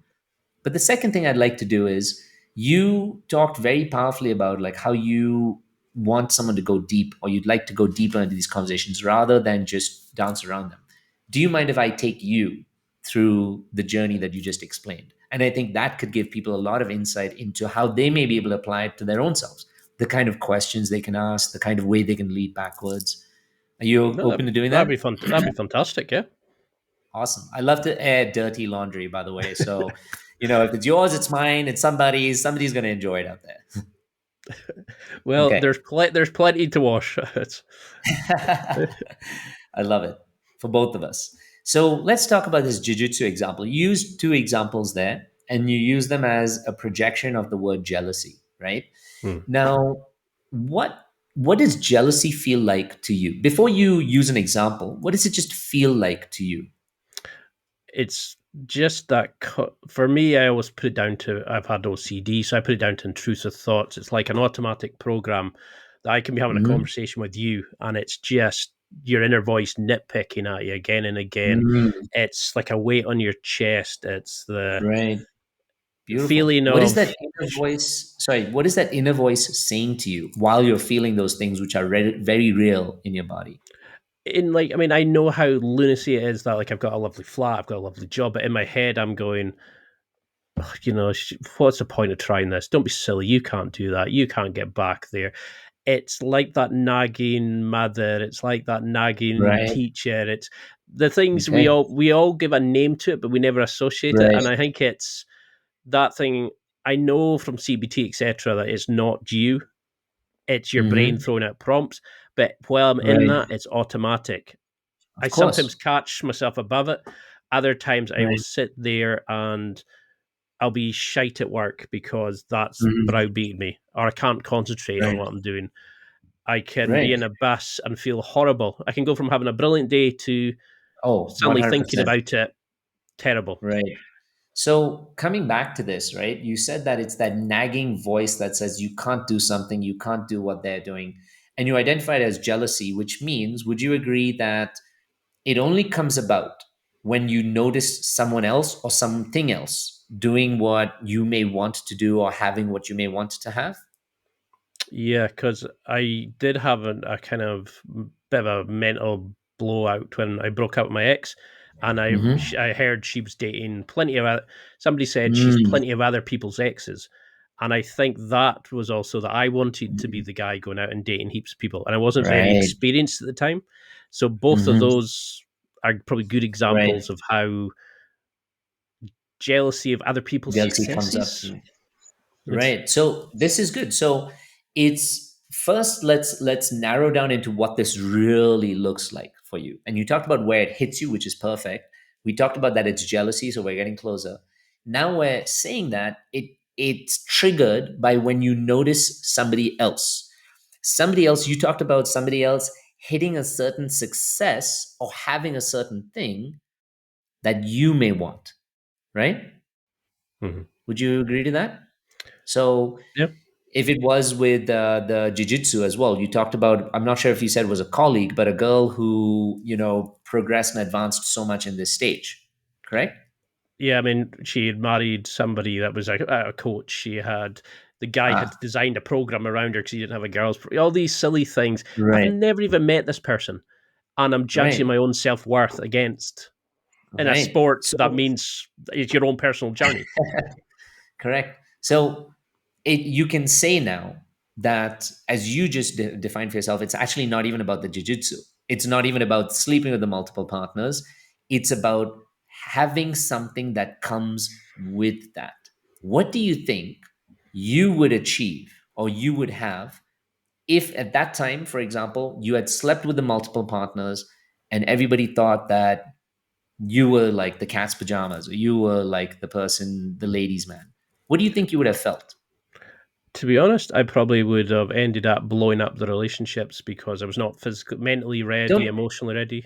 But the second thing I'd like to do is, you talked very powerfully about like how you want someone to go deep, or you'd like to go deeper into these conversations rather than just dance around them. Do you mind if I take you through the journey that you just explained? And I think that could give people a lot of insight into how they may be able to apply it to their own selves, the kind of questions they can ask, the kind of way they can lead backwards. Are you no, open to doing that'd that? be fun. That'd be fantastic. Yeah. Awesome. I love to air dirty laundry, by the way. So, if it's yours, it's mine, it's somebody's. Somebody's going to enjoy it out there. Well, Okay. there's plenty to wash. It's, I love it for both of us. So let's talk about this jujitsu example. You used two examples there, and you use them as a projection of the word jealousy, right? hmm. Now, what does jealousy feel like to you? Before you use an example, what does it just feel like to you? It's just that for me, I always put it down to I've had OCD, so I put it down to intrusive thoughts. It's like an automatic program that I can be having a Hmm. conversation with you, and it's just your inner voice nitpicking at you again and again. Mm, It's like a weight on your chest. It's the right. Beautiful. feeling What is that of inner voice? Sorry, what is that inner voice saying to you while you're feeling those things which are very real in your body? in like I mean, I know how lunacy it is that like I've got a lovely flat, I've got a lovely job, but in my head I'm going, "Ugh, what's the point of trying this? Don't be silly. You can't do that. You can't get back there. It's like that nagging mother. It's like that nagging Right. teacher. It's the things Okay. we all give a name to it, but we never associate it. Right. And I think it's that thing. I know from CBT etc. that it's not you. It's your brain Hmm. throwing out prompts. But while I'm in Right. that, it's automatic. I Of sometimes course. catch myself above it. Other times I will Right. sit there and I'll be shite at work because that's Hmm. browbeating me, or I can't concentrate on Right. what I'm doing. I can be Right. in a bus and feel horrible. I can go from having a brilliant day to Oh, suddenly thinking 100%. about it, terrible. Right. So coming back to this, right? You said that it's that nagging voice that says you can't do something, you can't do what they're doing. And you identify it as jealousy, which means, would you agree that it only comes about when you notice someone else or something else doing what you may want to do or having what you may want to have? Yeah, because I did have a kind of bit of a mental blowout when I broke up with my ex, and Hmm. I heard she was dating plenty of somebody said she's Mm. plenty of other people's exes, and I think that was also that I wanted to be the guy going out and dating heaps of people, and I wasn't very Right. experienced at the time, so both of Hmm. those are probably good Right. examples of how jealousy of other people's Jealousy comes up for successes. you. It's Right. So this is good. So it's first, let's narrow down into what this really looks like for you. And you talked about where it hits you, which is perfect. We talked about that it's jealousy, so we're getting closer. Now we're saying that it's triggered by when you notice somebody else. Somebody else, you talked about somebody else hitting a certain success or having a certain thing that you may want, right? Mhm. Would you agree to that? So Yeah. if it was with the jiu-jitsu as well, you talked about, I'm not sure if you said it was a colleague, but a girl who progressed and advanced so much in this stage, correct? Yeah, I mean, she had married somebody that was a coach. She had the guy Ah, had designed a program around her because he didn't have a all these silly things. I've right. never even met this person, and I'm judging Right. my own self worth against in a Right. sport that So means it's your own personal journey. correct. So you can say now that, as you just defined for yourself, it's actually not even about the jujitsu. It's not even about sleeping with the multiple partners. It's about having something that comes with that. What do you think you would achieve or you would have if at that time, for example, you had slept with the multiple partners and everybody thought that you were like the cat's pajamas or you were like the person, the ladies' man? What do you think you would have felt? To be honest, I probably would have ended up blowing up the relationships because I was not physically, mentally ready, Don't emotionally ready.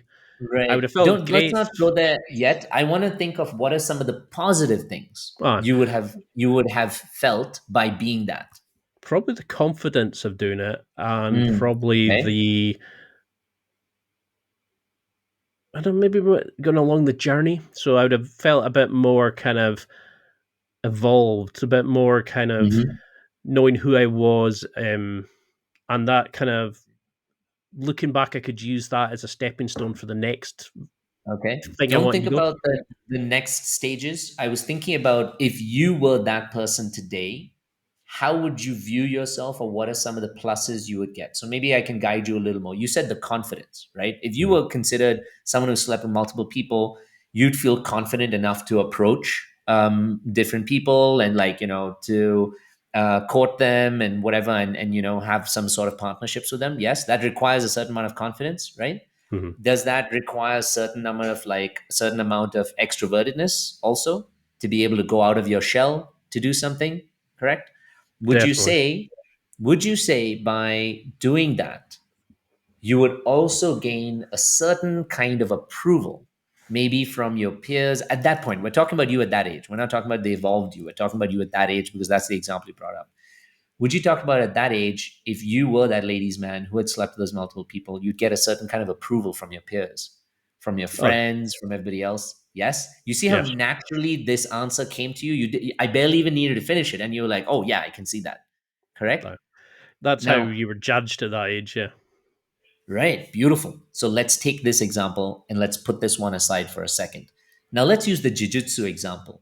I would Right. have felt Don't Let's great. not go there yet. I want to think of what are some of the positive things Ah, you would have felt by being that. probably the confidence of doing it, and Mm. probably Okay. the I don't know, maybe going along the journey. So I would have felt a bit more kind of evolved, a bit more kind of Hmm. knowing who I was, and that kind of looking back, I could use that as a stepping stone for the next Okay. thing I Don't want think to go. about the next stages. I was thinking about if you were that person today, how would you view yourself or what are some of the pluses you would get? So maybe I can guide you a little more. You said the confidence, right? If you Mhm. were considered someone who slept with multiple people, you'd feel confident enough to approach different people and like, to court them and whatever and, have some sort of partnerships with them. Yes, that requires a certain amount of confidence, right? Mhm. Does that require a certain amount of extrovertedness also to be able to go out of your shell to do something? Correct. would you Definitely. say would you say by doing that you would also gain a certain kind of approval, maybe from your peers at that point? We're talking about you at that age. We're not talking about the evolved you. We're talking about you at that age because that's the example you brought up. Would you talk about at that age, if you were that ladies' man who had slept with those multiple people, you'd get a certain kind of approval from your peers, from your Oh, friends, from everybody else? Yes. You see how yes. naturally this answer came to you. I barely even needed to finish it, and you were like, "Oh yeah, I can see that." Correct. That that's how Now, you were judged at that age, yeah. right. Beautiful. So let's take this example and let's put this one aside for a second. Now let's use the jujitsu example.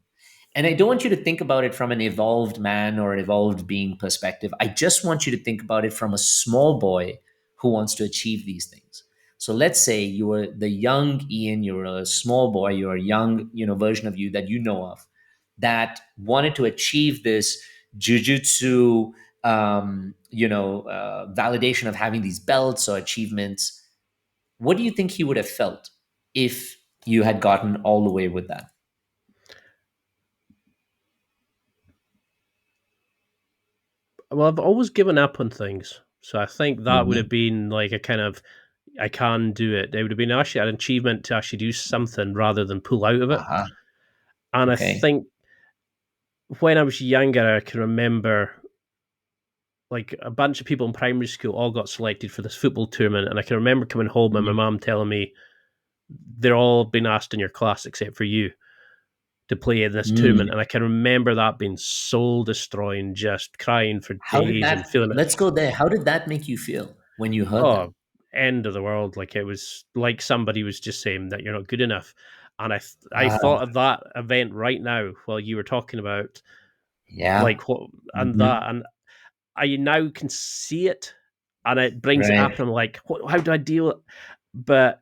And I don't want you to think about it from an evolved man or an evolved being perspective. I just want you to think about it from a small boy who wants to achieve these things. So let's say you were the young Ian, you're a small boy, you're a young, version of you that you know of that wanted to achieve this jujitsu, validation of having these belts or achievements. What do you think he would have felt if you had gotten all the way with that? Well, I've always given up on things, so I think that would have Mhm. been like a kind of I can do it. It would have been actually an achievement to actually do something rather than pull out of it. Aha. And I Okay. think when I was younger, I can remember like a bunch of people in primary school all got selected for this football tournament, and I can remember coming home and my Mhm. mum telling me they're all been asked in your class except for you to play in this tournament, Mm. and I can remember that being soul destroying, just crying for How did days and that feeling it. Let's go there. How did that make you feel when you heard that? Oh, end of the world! Like it was like somebody was just saying that you're not good enough, and I Ah, thought of that event right now while you were talking about yeah. like what and that, Mhm. and I now can see it, and it brings it up, Right. and I'm like, what, how do I deal it? But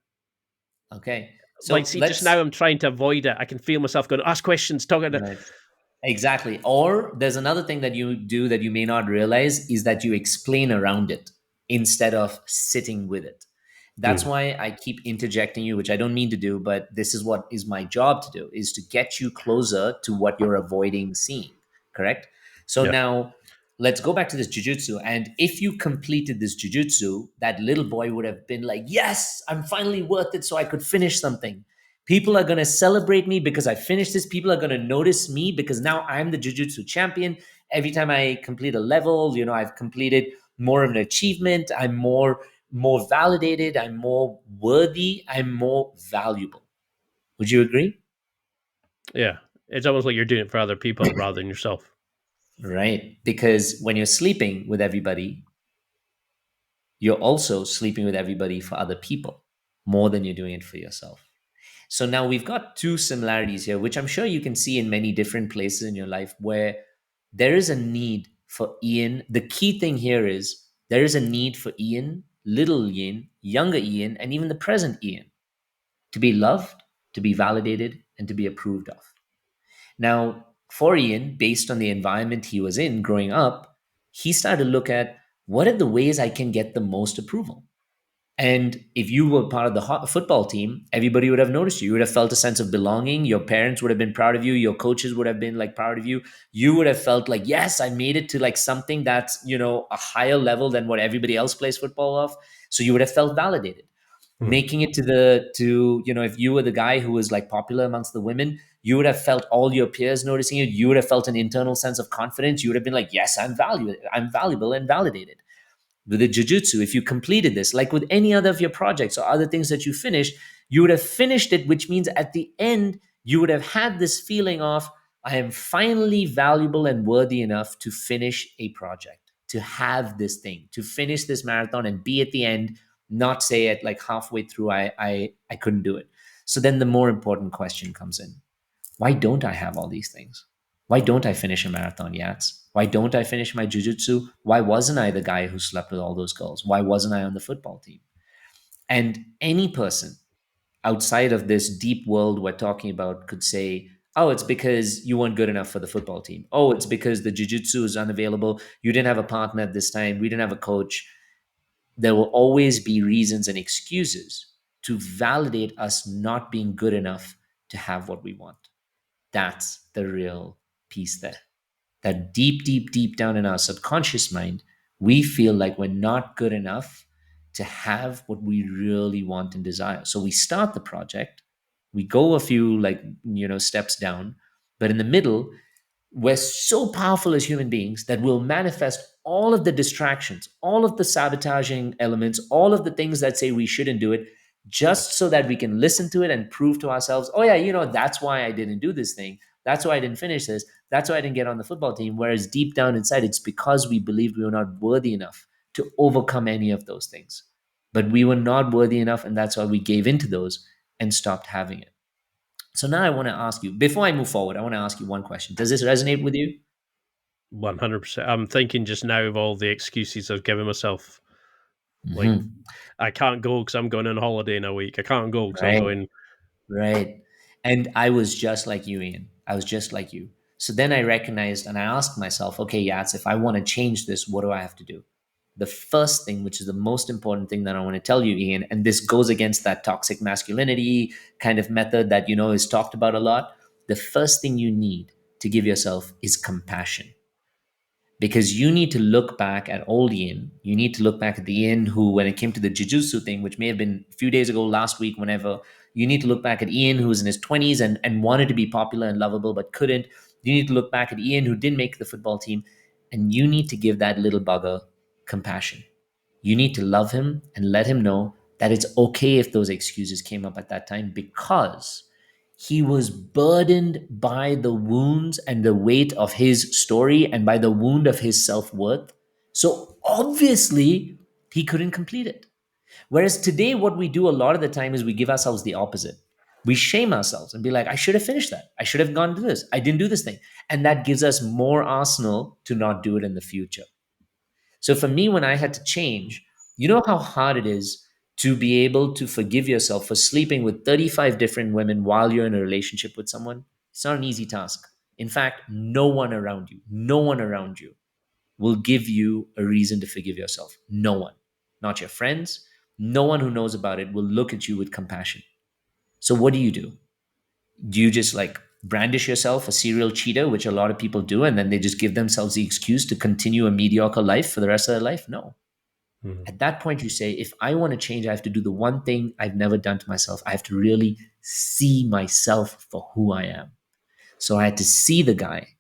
Okay. like, So see, just now let's I'm trying to avoid it. I can feel myself going, ask questions, talking to. Right. Exactly. Or there's another thing that you do that you may not realize is that you explain around it instead of sitting with it. That's Mm, why I keep interjecting you, which I don't mean to do, but this is what is my job to do, is to get you closer to what you're avoiding seeing. Correct? So yeah, now let's go back to this jujitsu. And if you completed this jujitsu, that little boy would have been like, yes, I'm finally worth it so I could finish something. People are going to celebrate me because I finished this. People are going to notice me because now I'm the jiu-jitsu champion. Every time I complete a level, I've completed more of an achievement. I'm more validated. I'm more worthy. I'm more valuable. Would you agree? yeah. It's almost like you're doing it for other people rather than yourself. Right. Because when you're sleeping with everybody, you're also sleeping with everybody for other people more than you're doing it for yourself. So now we've got two similarities here, which I'm sure you can see in many different places in your life where there is a need for Ian. The key thing here is there is a need for Ian, little Ian, younger Ian, and even the present Ian to be loved, to be validated, and to be approved of. Now, for Ian, based on the environment he was in growing up, he started to look at what are the ways I can get the most approval. And if you were part of the football team, everybody would have noticed you. You would have felt a sense of belonging. Your parents would have been proud of you. Your coaches would have been like proud of you. You would have felt like, yes, I made it to like something that's, a higher level than what everybody else plays football of. So you would have felt validated. Mm. Making it if you were the guy who was like popular amongst the women, you would have felt all your peers noticing you. You would have felt an internal sense of confidence. You would have been like, yes, I'm valuable and validated. With the jujitsu, if you completed this, like with any other of your projects or other things that you finished, you would have finished it, which means at the end, you would have had this feeling of, I am finally valuable and worthy enough to finish a project, to have this thing, to finish this marathon and be at the end, not say it like halfway through, I couldn't do it. So then the more important question comes in. Why don't I have all these things? Why don't I finish a marathon, Yats? Why don't I finish my jujitsu? Why wasn't I the guy who slept with all those girls? Why wasn't I on the football team? And any person outside of this deep world we're talking about could say, oh, it's because you weren't good enough for the football team. Oh, it's because the jujitsu is unavailable. You didn't have a partner at this time. We didn't have a coach. There will always be reasons and excuses to validate us not being good enough to have what we want. That's the real piece there. That deep, deep, deep down in our subconscious mind, we feel like we're not good enough to have what we really want and desire. So we start the project, we go a few steps down, but in the middle, we're so powerful as human beings that we'll manifest all of the distractions, all of the sabotaging elements, all of the things that say we shouldn't do it, just so that we can listen to it and prove to ourselves, oh, yeah, that's why I didn't do this thing. That's why I didn't finish this. That's why I didn't get on the football team. Whereas deep down inside, it's because we believed we were not worthy enough to overcome any of those things. But we were not worthy enough, and that's why we gave into those and stopped having it. So now I want to ask you, before I move forward, I want to ask you one question. Does this resonate with you? 100%. I'm thinking just now of all the excuses I've given myself. Like, Mhm. I can't go because I'm going on holiday in a week. I can't go because I'm Right. going. Right. And I was just like you, Ian. I was just like you. So then I recognized and I asked myself, okay, Yats, if I want to change this, what do I have to do? The first thing, which is the most important thing that I want to tell you, Ian, and this goes against that toxic masculinity kind of method that, is talked about a lot. The first thing you need to give yourself is compassion, because you need to look back at old Ian. You need to look back at the Ian who, when it came to the jujitsu thing, which may have been a few days ago, last week, whenever, you need to look back at Ian who was in his 20s and wanted to be popular and lovable but couldn't. You need to look back at Ian who didn't make the football team, and you need to give that little bugger compassion. You need to love him and let him know that it's okay if those excuses came up at that time, because he was burdened by the wounds and the weight of his story and by the wound of his self-worth. So obviously, he couldn't complete it. Whereas today, what we do a lot of the time is we give ourselves the opposite. We shame ourselves and be like, I should have finished that. I should have gone to this. I didn't do this thing. And that gives us more arsenal to not do it in the future. So for me, when I had to change, you know how hard it is to be able to forgive yourself for sleeping with 35 different women while you're in a relationship with someone? It's not an easy task. In fact, no one around you will give you a reason to forgive yourself. No one, not your friends, no one who knows about it will look at you with compassion. So what do? Do you just like brandish yourself a serial cheater, which a lot of people do, and then they just give themselves the excuse to continue a mediocre life for the rest of their life? No. Mhm. At that point, you say, if I want to change, I have to do the one thing I've never done to myself. I have to really see myself for who I am. So I had to see the guy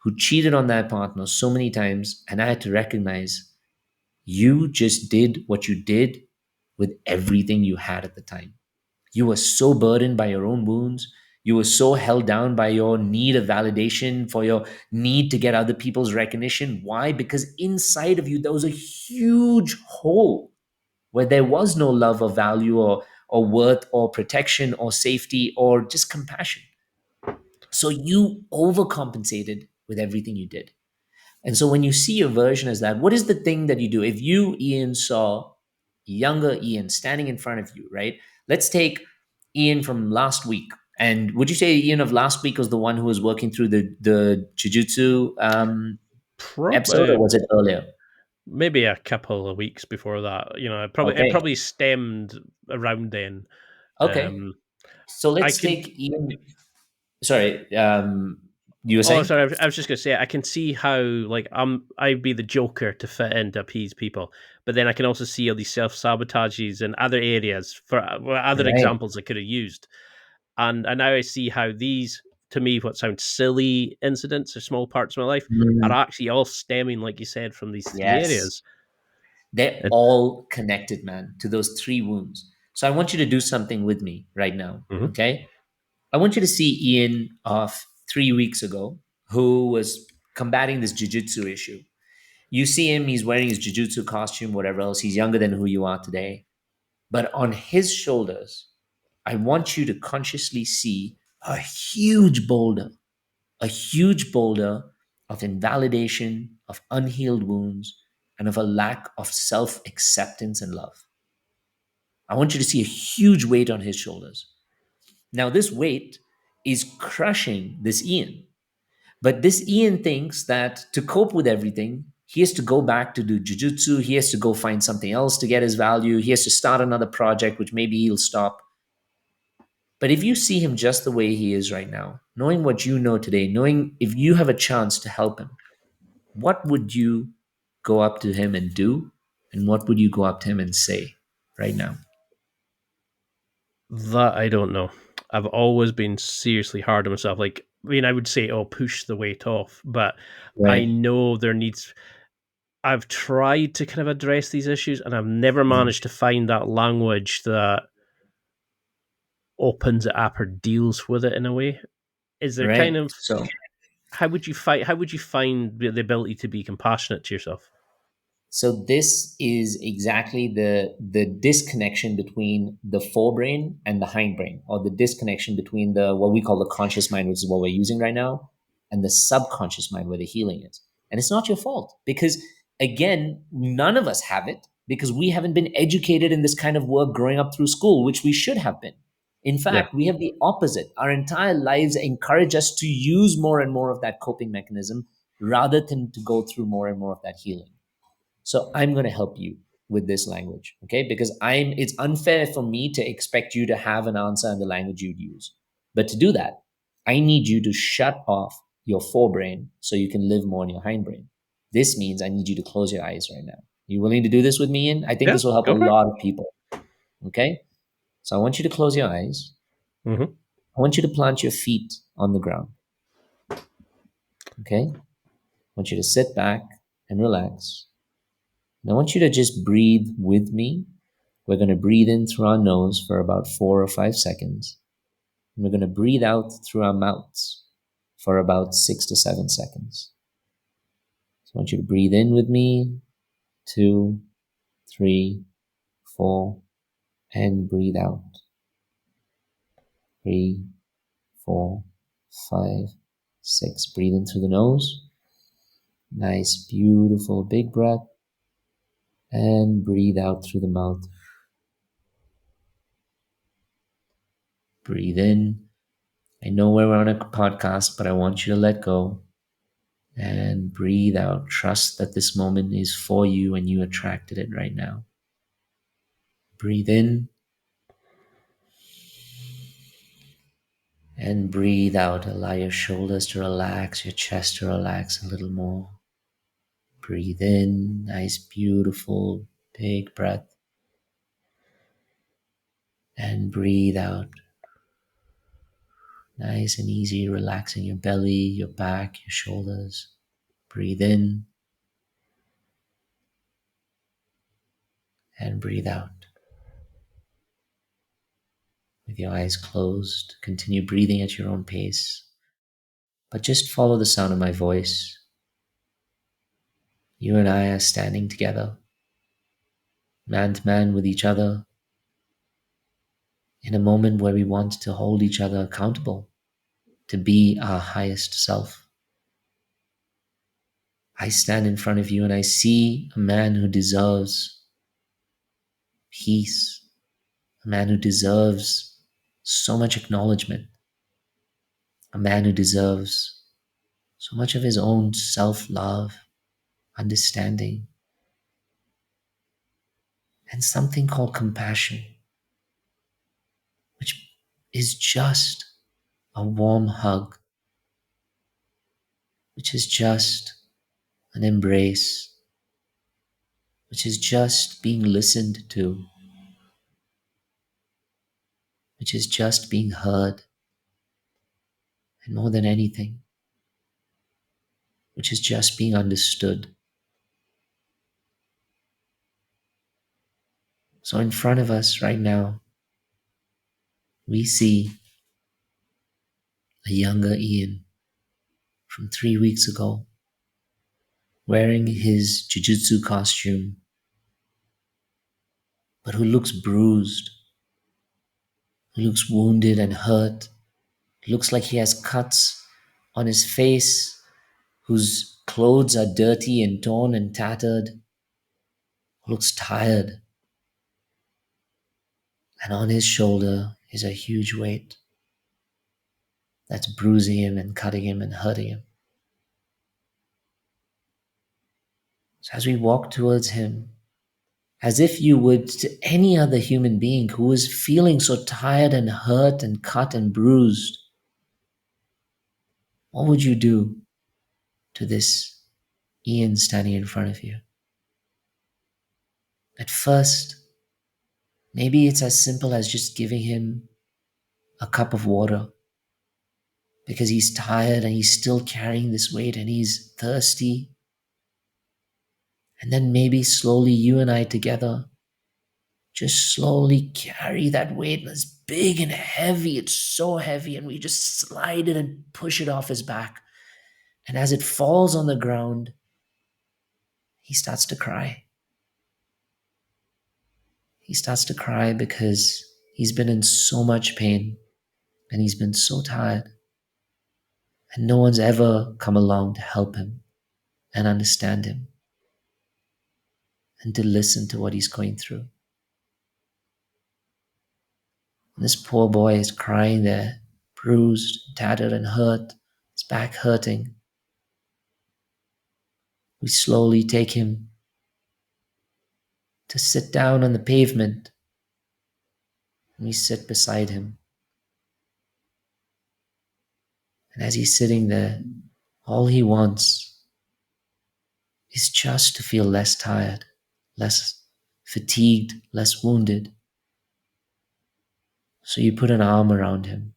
who cheated on that partner so many times, and I had to recognize you just did what you did with everything you had at the time. You were so burdened by your own wounds. You were so held down by your need of validation, for your need to get other people's recognition. Why? Because inside of you, there was a huge hole where there was no love or value or worth or protection or safety or just compassion. So you overcompensated with everything you did. And so when you see your version as that, what is the thing that you do? If you, Ian, saw younger Ian standing in front of you, right? Let's take Ian from last week. And would you say Ian of last week was the one who was working through the jujutsu episode, or Probably was it earlier? maybe a couple of weeks before that. It Okay. probably stemmed around then. Okay. Um, So I let's could. take Ian. Sorry. You were Oh, saying? sorry. I was just gonna say I can see how like I'd be the Joker to fit in to appease people, but then I can also see all these self sabotages in other areas for other Right. examples I could have used, and now I see how these, to me, what sound silly incidents or small parts of my life, are Mm, actually all stemming, like you said, from these three yes. areas. They're It, all connected, man, to those three wounds. So I want you to do something with me right now. Mhm. Okay. I want you to see Ian of 3 weeks ago, who was combating this jujitsu issue. You see him, he's wearing his jujitsu costume, whatever else. He's younger than who you are today. But on his shoulders, I want you to consciously see a huge boulder, a huge boulder of invalidation, of unhealed wounds, and of a lack of self acceptance and love. I want you to see a huge weight on his shoulders. Now, this weight is crushing this Ian. But this Ian thinks that to cope with everything, he has to go back to do jujitsu. He has to go find something else to get his value. He has to start another project, which maybe he'll stop. But if you see him just the way he is right now, knowing what you know today, knowing if you have a chance to help him, what would you go up to him and do? And what would you go up to him and say right now? That I don't know. I've always been seriously hard on myself. Like, I mean, I would say, "Oh, push the weight off," but I Right. know there needs. I've tried to kind of address these issues, and I've never Mm. managed to find that language that opens it up or deals with it in a way. Is there kind Right. of So how would you fight? How would you find the ability to be compassionate to yourself? So this is exactly the disconnection between the forebrain and the hindbrain, or the disconnection between the what we call the conscious mind, which is what we're using right now, and the subconscious mind, where the healing is. And it's not your fault because, again, none of us have it because we haven't been educated in this kind of work growing up through school, which we should have been. In Yeah. fact, we have the opposite. Our entire lives encourage us to use more and more of that coping mechanism rather than to go through more and more of that healing. So I'm going to help you with this language, okay? Because it's unfair for me to expect you to have an answer in the language you'd use. But to do that, I need you to shut off your forebrain so you can live more in your hindbrain. This means I need you to close your eyes right now. You willing to do this with me, Ian? I think Yeah. this will help a Go for it. lot of people, okay? So I want you to close your eyes. Hmm. I want you to plant your feet on the ground, okay? I want you to sit back and relax. And I want you to just breathe with me. We're going to breathe in through our nose for about 4 or 5 seconds. And we're going to breathe out through our mouths for about 6 to 7 seconds. So I want you to breathe in with me, 2, 3, 4, and breathe out. 3, 4, 5, 6. Breathe in through the nose. Nice, beautiful, big breath. And breathe out through the mouth. Breathe in. I know we're on a podcast, but I want you to let go and breathe out. Trust that this moment is for you and you attracted it right now. Breathe in and breathe out. Allow your shoulders to relax, your chest to relax a little more. Breathe in, nice, beautiful, big breath. And breathe out. Nice and easy, relaxing your belly, your back, your shoulders. Breathe in and breathe out. With your eyes closed, continue breathing at your own pace, but just follow the sound of my voice. You and I are standing together, man to man with each other, in a moment where we want to hold each other accountable to be our highest self. I stand in front of you and I see a man who deserves peace, a man who deserves so much acknowledgement, a man who deserves so much of his own self-love, understanding, and something called compassion, which is just a warm hug, which is just an embrace, which is just being listened to, which is just being heard, and more than anything, which is just being understood. So in front of us right now, we see a younger Ian from 3 weeks ago, wearing his jiu-jitsu costume, but who looks bruised, who looks wounded and hurt, looks like he has cuts on his face, whose clothes are dirty and torn and tattered, who looks tired. And on his shoulder is a huge weight that's bruising him and cutting him and hurting him. So as we walk towards him, as if you would to any other human being who is feeling so tired and hurt and cut and bruised, what would you do to this Ian standing in front of you? At first, maybe it's as simple as just giving him a cup of water because he's tired and he's still carrying this weight and he's thirsty. And then maybe slowly you and I together just slowly carry that weight. It's big and heavy. It's so heavy. And we just slide it and push it off his back. And as it falls on the ground, he starts to cry. He starts to cry because he's been in so much pain and he's been so tired. And no one's ever come along to help him and understand him and to listen to what he's going through. And this poor boy is crying there, bruised, tattered, and hurt, his back hurting. We slowly take him to sit down on the pavement, and we sit beside him. And as he's sitting there, all he wants is just to feel less tired, less fatigued, less wounded. So you put an arm around him.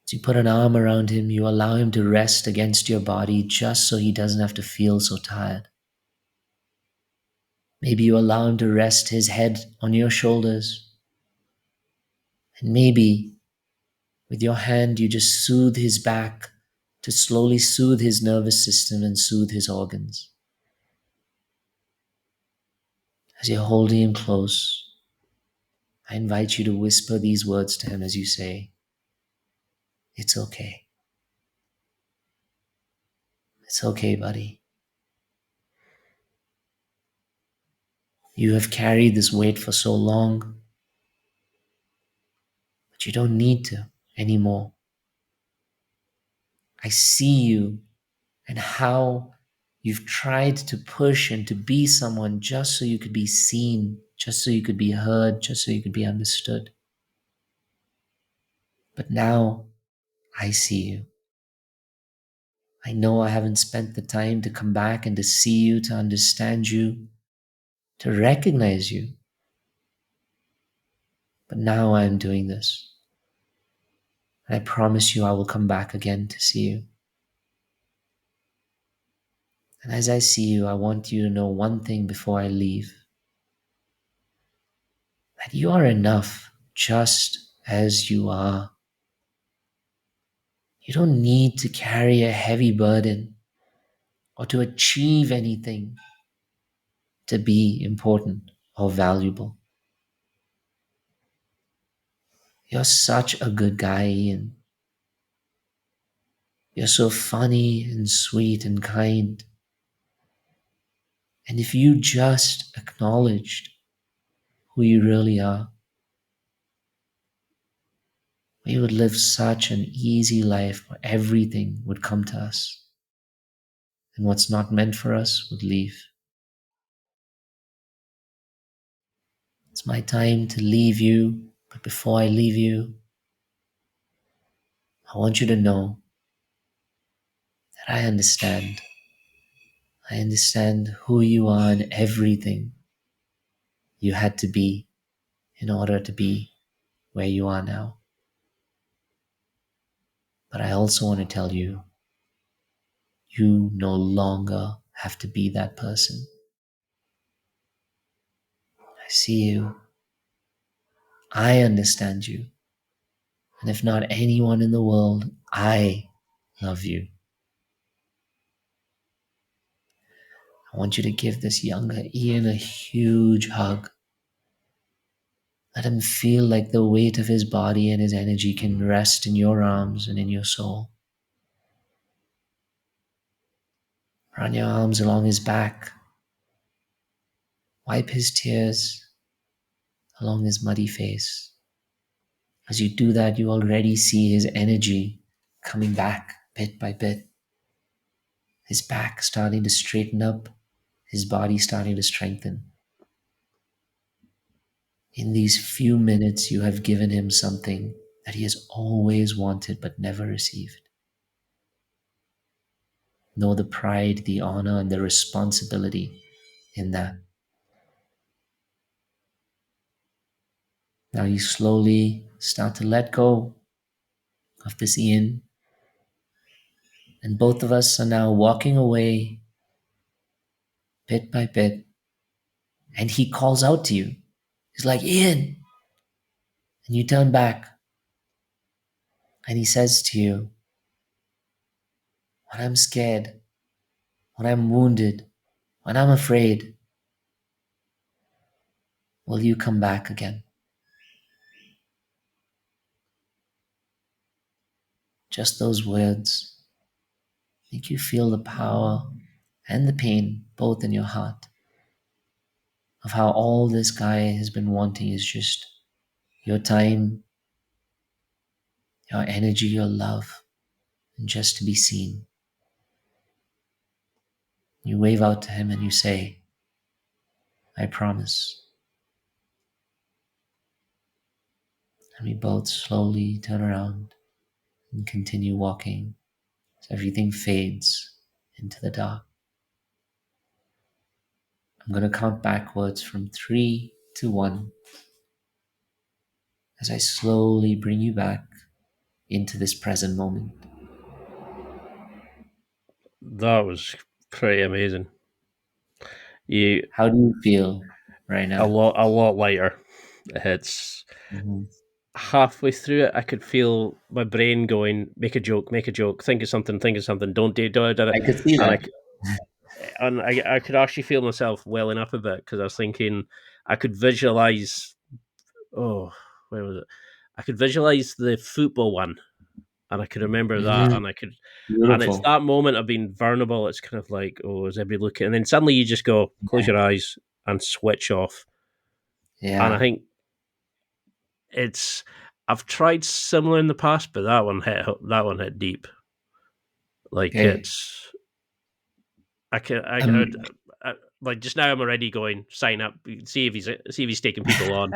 As you put an arm around him, you allow him to rest against your body just so he doesn't have to feel so tired. Maybe you allow him to rest his head on your shoulders. And maybe with your hand, you just soothe his back to slowly soothe his nervous system and soothe his organs. As you're holding him close, I invite you to whisper these words to him as you say, "It's okay. It's okay, buddy. You have carried this weight for so long, but you don't need to anymore. I see you and how you've tried to push and to be someone just so you could be seen, just so you could be heard, just so you could be understood. But now I see you. I know I haven't spent the time to come back and to see you, to understand you, to recognize you. But now I am doing this. And I promise you I will come back again to see you. And as I see you, I want you to know one thing before I leave. That you are enough just as you are. You don't need to carry a heavy burden or to achieve anything to be important or valuable. You're such a good guy, Ian. You're so funny and sweet and kind. And if you just acknowledged who you really are, we would live such an easy life where everything would come to us and what's not meant for us would leave. It's my time to leave you, but before I leave you, I want you to know that I understand. I understand who you are and everything you had to be in order to be where you are now. But I also want to tell you, you no longer have to be that person. I see you. I understand you. And if not anyone in the world, I love you. I want you to give this younger Ian a huge hug. Let him feel like the weight of his body and his energy can rest in your arms and in your soul. Run your arms along his back. Wipe his tears along his muddy face. As you do that, you already see his energy coming back bit by bit. His back starting to straighten up, his body starting to strengthen. In these few minutes, you have given him something that he has always wanted but never received. Know the pride, the honor, and the responsibility in that. Now you slowly start to let go of this Ian, and both of us are now walking away bit by bit, and he calls out to you. He's like, Ian! And you turn back, and he says to you, when I'm scared, when I'm wounded, when I'm afraid, will you come back again? Just those words make you feel the power and the pain both in your heart of how all this guy has been wanting is just your time, your energy, your love, and just to be seen. You wave out to him and you say, I promise. And we both slowly turn around and continue walking as everything fades into the dark. I'm going to count backwards from 3 to 1 as I slowly bring you back into this present moment. That was pretty amazing. You How do you feel right a now? lot lighter. It's Mhm. halfway through it. I could feel my brain going, make a joke, think of something, don't do it, I could see and that. I could actually feel myself welling up a bit because I was thinking I could visualize. Oh, where was it? I could visualize the football one, and I could remember that, Mhm. and I could, and it's Beautiful. that moment of being vulnerable. It's kind of like, oh, is everybody looking? And then suddenly you just go, close Yeah. your eyes and switch off. And I Yeah. think it's, I've tried similar in the past, but that one hit deep. Like Okay. it's, I can, Um, like just now I'm already going sign up, see if he's taking people on.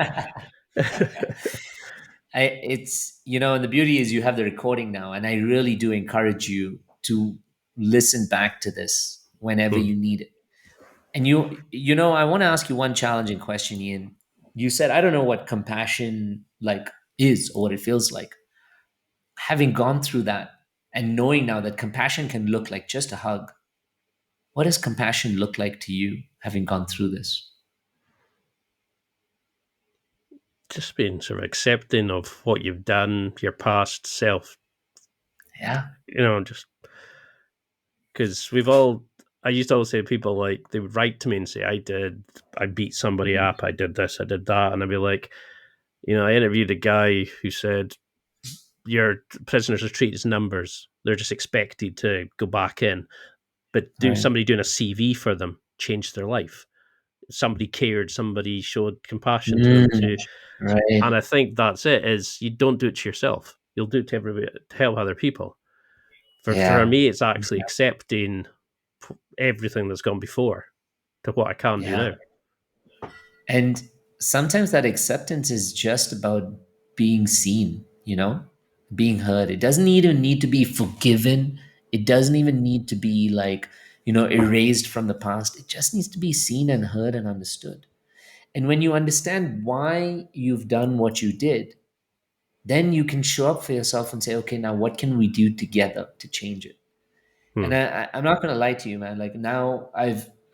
it's, and the beauty is you have the recording now, and I really do encourage you to listen back to this whenever Hmm. you need it. And I want to ask you one challenging question, Ian. You said, I don't know what compassion like is or what it feels like. Having gone through that and knowing now that compassion can look like just a hug, what does compassion look like to you having gone through this? Just being sort of accepting of what you've done, your past self, Yeah. just because we've all. I used to always say to people like they would write to me and say, I beat somebody Mhm. up, I did this, I did that," and I'd be like, I interviewed a guy who said your prisoners are treated as numbers. They're just expected to go back in. But Right. somebody doing a CV for them changed their life. Somebody cared, somebody showed compassion to them Mm, right. and I think that's it, is you don't do it to yourself. You'll do it to everybody to help other people. For Yeah. me, it's actually accepting everything that's gone before to what I can do Yeah. now. And sometimes that acceptance is just about being seen, being heard. It doesn't even need to be forgiven. It doesn't even need to be like, erased from the past. It just needs to be seen and heard and understood. And when you understand why you've done what you did, then you can show up for yourself and say, okay, now what can we do together to change it? And Hmm. I'm not going to lie to you, man. Like now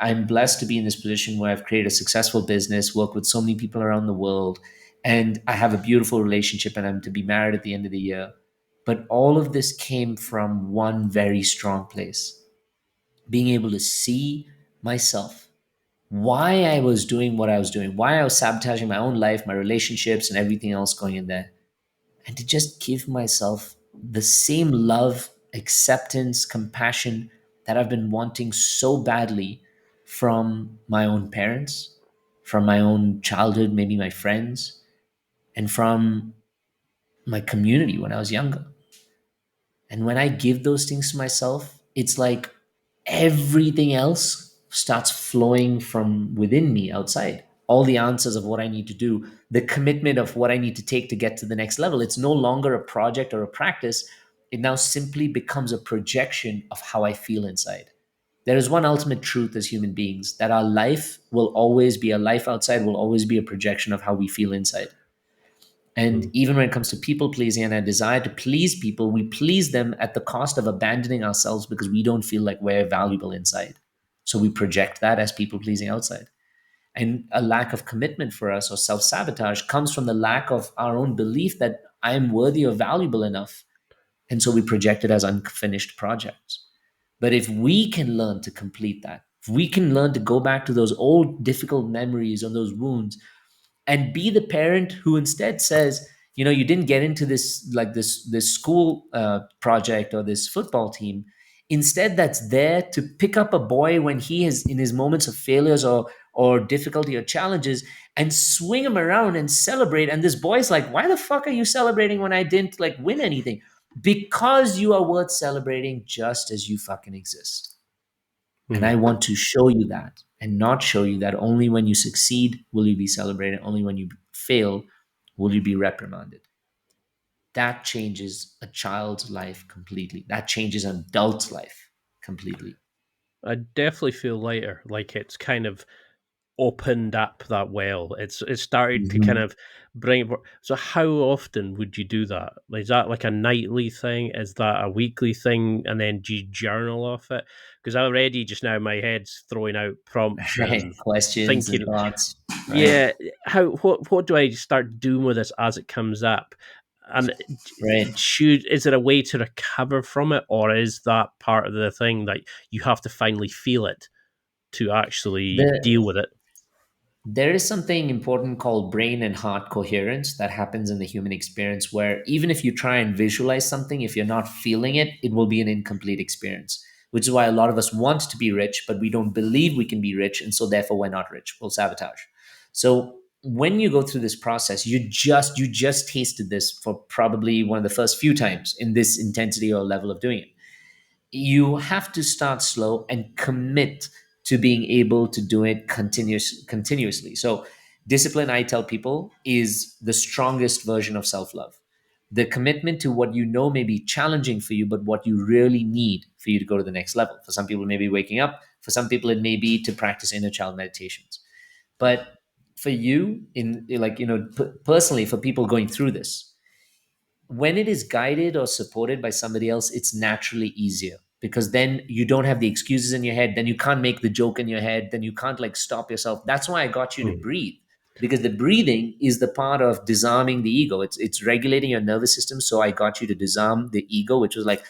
I'm blessed to be in this position where I've created a successful business, work with so many people around the world, and I have a beautiful relationship and I'm to be married at the end of the year. But all of this came from one very strong place, being able to see myself, why I was doing what I was doing, why I was sabotaging my own life, my relationships, and everything else going in there, and to just give myself the same love, acceptance, compassion that I've been wanting so badly from my own parents, from my own childhood, maybe my friends, and from my community when I was younger. And when I give those things to myself, it's like everything else starts flowing from within me outside. All the answers of what I need to do, the commitment of what I need to take to get to the next level. It's no longer a project or a practice. It now simply becomes a projection of how I feel inside. There is one ultimate truth as human beings, that our life will always be, a life outside will always be a projection of how we feel inside. And Hmm. even when it comes to people pleasing and a desire to please people, we please them at the cost of abandoning ourselves because we don't feel like we're valuable inside. So we project that as people pleasing outside. And a lack of commitment for us, or self sabotage, comes from the lack of our own belief that I am worthy or valuable enough. And so we project it as unfinished projects. But if we can learn to complete that, if we can learn to go back to those old difficult memories or those wounds, and be the parent who instead says, you didn't get into this, like this school project or this football team, instead that's there to pick up a boy when he is in his moments of failures or difficulty or challenges, and swing him around and celebrate. And this boy's like, why the fuck are you celebrating when I didn't like win anything? Because you are worth celebrating just as you fucking exist. And Hmm. I want to show you that, and not show you that only when you succeed will you be celebrated, only when you fail will you be reprimanded. That changes a child's life completely. That changes an adult's life completely. I definitely feel lighter, like it's kind of opened up that well. It's started to kind Mhm. of bring it. So how often would you do that? Like, is that like a nightly thing? Is that a weekly thing? And then do you journal off it? Because already just now my head's throwing out prompts Right. and Questions and thinking, thoughts. Right. yeah, how what do I start doing with this as it comes up? And Right. should is there a way to recover from it, or is that part of the thing that you have to finally feel it to actually The deal with it? There is something important called brain and heart coherence that happens in the human experience, where even if you try and visualize something, if you're not feeling it, it will be an incomplete experience. Which is why a lot of us want to be rich, but we don't believe we can be rich. And so therefore we're not rich. We'll sabotage. So when you go through this process, you just tasted this for probably one of the first few times in this intensity or level of doing it. You have to start slow and commit to being able to do it continuously. So discipline, I tell people, is the strongest version of self-love. The commitment to what you know may be challenging for you, but what you really need for you to go to the next level. For some people it may be waking up, for some people it may be to practice inner child meditations. But for you, in like, personally, for people going through this, when it is guided or supported by somebody else, it's naturally easier, because then you don't have the excuses in your head. Then you can't make the joke in your head. Then you can't like stop yourself. That's why I got you to Hmm. breathe, because the breathing is the part of disarming the ego. It's regulating your nervous system. So I got you to disarm the ego, which was like,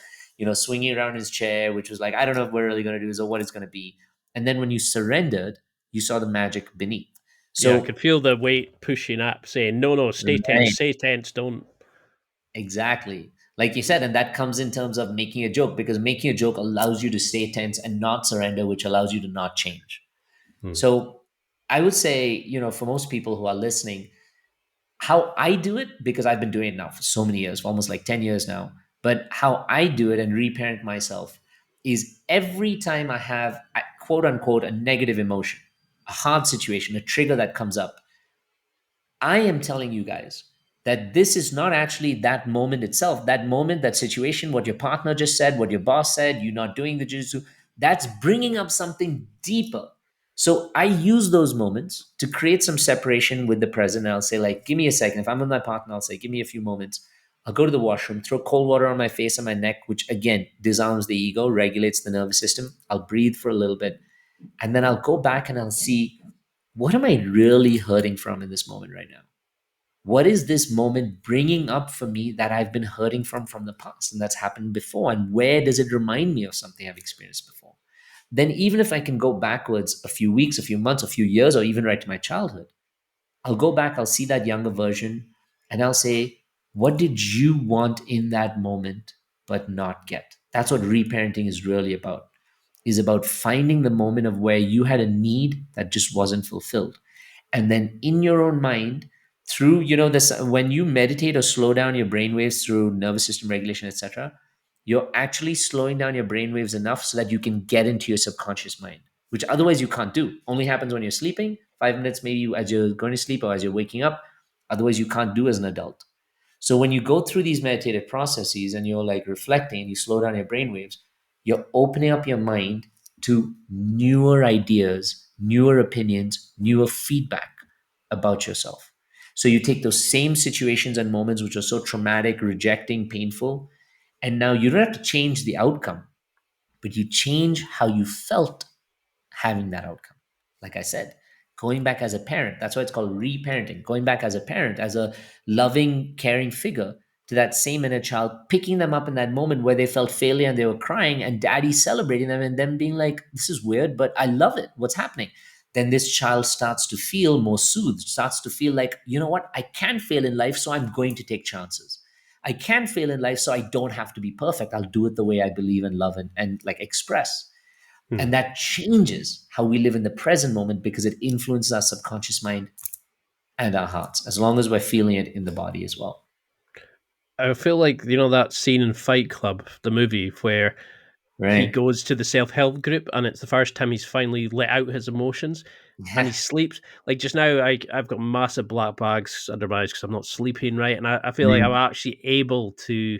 swinging around his chair, which was like, I don't know if we're really going to do this or what it's going to be. And then when you surrendered, you saw the magic beneath. Yeah, I So, could feel the weight pushing up, saying, "No, no, stay right. tense, don't." Exactly. Like you said, and that comes in terms of making a joke, because making a joke allows you to stay tense and not surrender, which allows you to not change. Hmm. So I would say, for most people who are listening, how I do it, because I've been doing it now for so many years, for almost like 10 years now, but how I do it and reparent myself is every time I have, quote unquote, a negative emotion, a hard situation, a trigger that comes up, I am telling you guys that this is not actually that moment itself, that moment, that situation, what your partner just said, what your boss said, you not doing the jujitsu, that's bringing up something deeper. So I use those moments to create some separation with the present. And I'll say, like, give me a second. If I'm with my partner, I'll say, give me a few moments. I'll go to the washroom, throw cold water on my face and my neck, which again disarms the ego, regulates the nervous system. I'll breathe for a little bit. And then I'll go back and I'll see, what am I really hurting from in this moment right now? What is this moment bringing up for me that I've been hurting from the past and that's happened before? And where does it remind me of something I've experienced before? Then, even if I can go backwards a few weeks, a few months, a few years, or even right to my childhood, I'll go back, I'll see that younger version, and I'll say, what did you want in that moment but not get? That's what reparenting is really about. Is about finding the moment of where you had a need that just wasn't fulfilled, and then in your own mind, through this, when you meditate or slow down your brain waves through nervous system regulation, etc., you're actually slowing down your brain waves enough so that you can get into your subconscious mind, which otherwise you can't do. Only happens when you're sleeping, 5 minutes maybe as you're going to sleep or as you're waking up. Otherwise you can't do as an adult. So when you go through these meditative processes and you're like reflecting and you slow down your brain waves, you're opening up your mind to newer ideas, newer opinions, newer feedback about yourself. So you take those same situations and moments which are so traumatic, rejecting, painful, and now you don't have to change the outcome, but you change how you felt having that outcome. Like I said, going back as a parent, that's why it's called reparenting. Going back as a parent, as a loving, caring figure to that same inner child, picking them up in that moment where they felt failure and they were crying, and daddy celebrating them and them being like, this is weird, but I love it. What's happening? Then this child starts to feel more soothed, starts to feel like, you know what? I can fail in life, so I'm going to take chances. I can fail in life, so I don't have to be perfect. I'll do it the way I believe and love and like express. Hmm. And that changes how we live in the present moment because it influences our subconscious mind and our hearts, as long as we're feeling it in the body as well. I feel like that scene in Fight Club, the movie, where he Right. goes to the self-help group and it's the first time he's finally let out his emotions, and he Yeah. sleeps. Like just now, I've got massive black bags under my eyes because I'm not sleeping right, and I feel like I'm Mm. actually able to.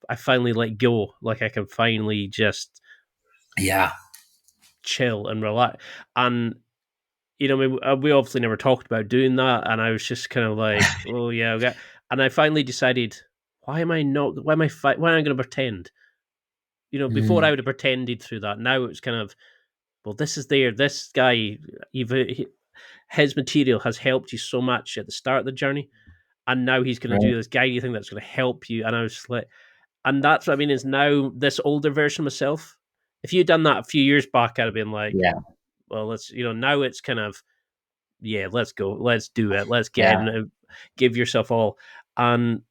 I finally let go. Like I can finally just Yeah. chill and relax. And we obviously never talked about doing that, and I was just kind of like, oh yeah, okay. And I finally decided, why am I not? Why am I? Why am I going to pretend? Before I Mm. would have pretended through that. Now it's kind of, well, this is there. This guy, his material has helped you so much at the start of the journey, and now he's going to Right. do this guidey thing that's going to help you. And I was like, and that's what I mean is now this older version of myself. If you'd done that a few years back, I'd have been like, Yeah. well, let's, now it's kind of, yeah, let's go, let's do it, let's get Yeah. in, give yourself all. And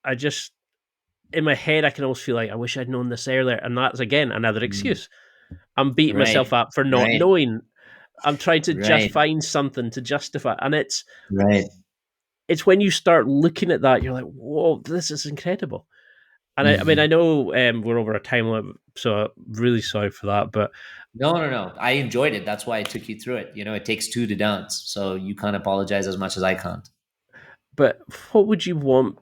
I just, in my head, I can almost feel like I wish I'd known this earlier. And that's again another Mm. excuse. I'm beating myself Right. up for not Right. knowing. I'm trying to just Right. find something to justify, and Right. it's when you start looking at that, you're like, whoa, this is incredible. And I mean, I Mhm. know we're over a time limit, so I'm really sorry for that. But No, no, no. I enjoyed it. That's why I took you through it. It takes two to dance. So you can't apologize as much as I can't. but what would you want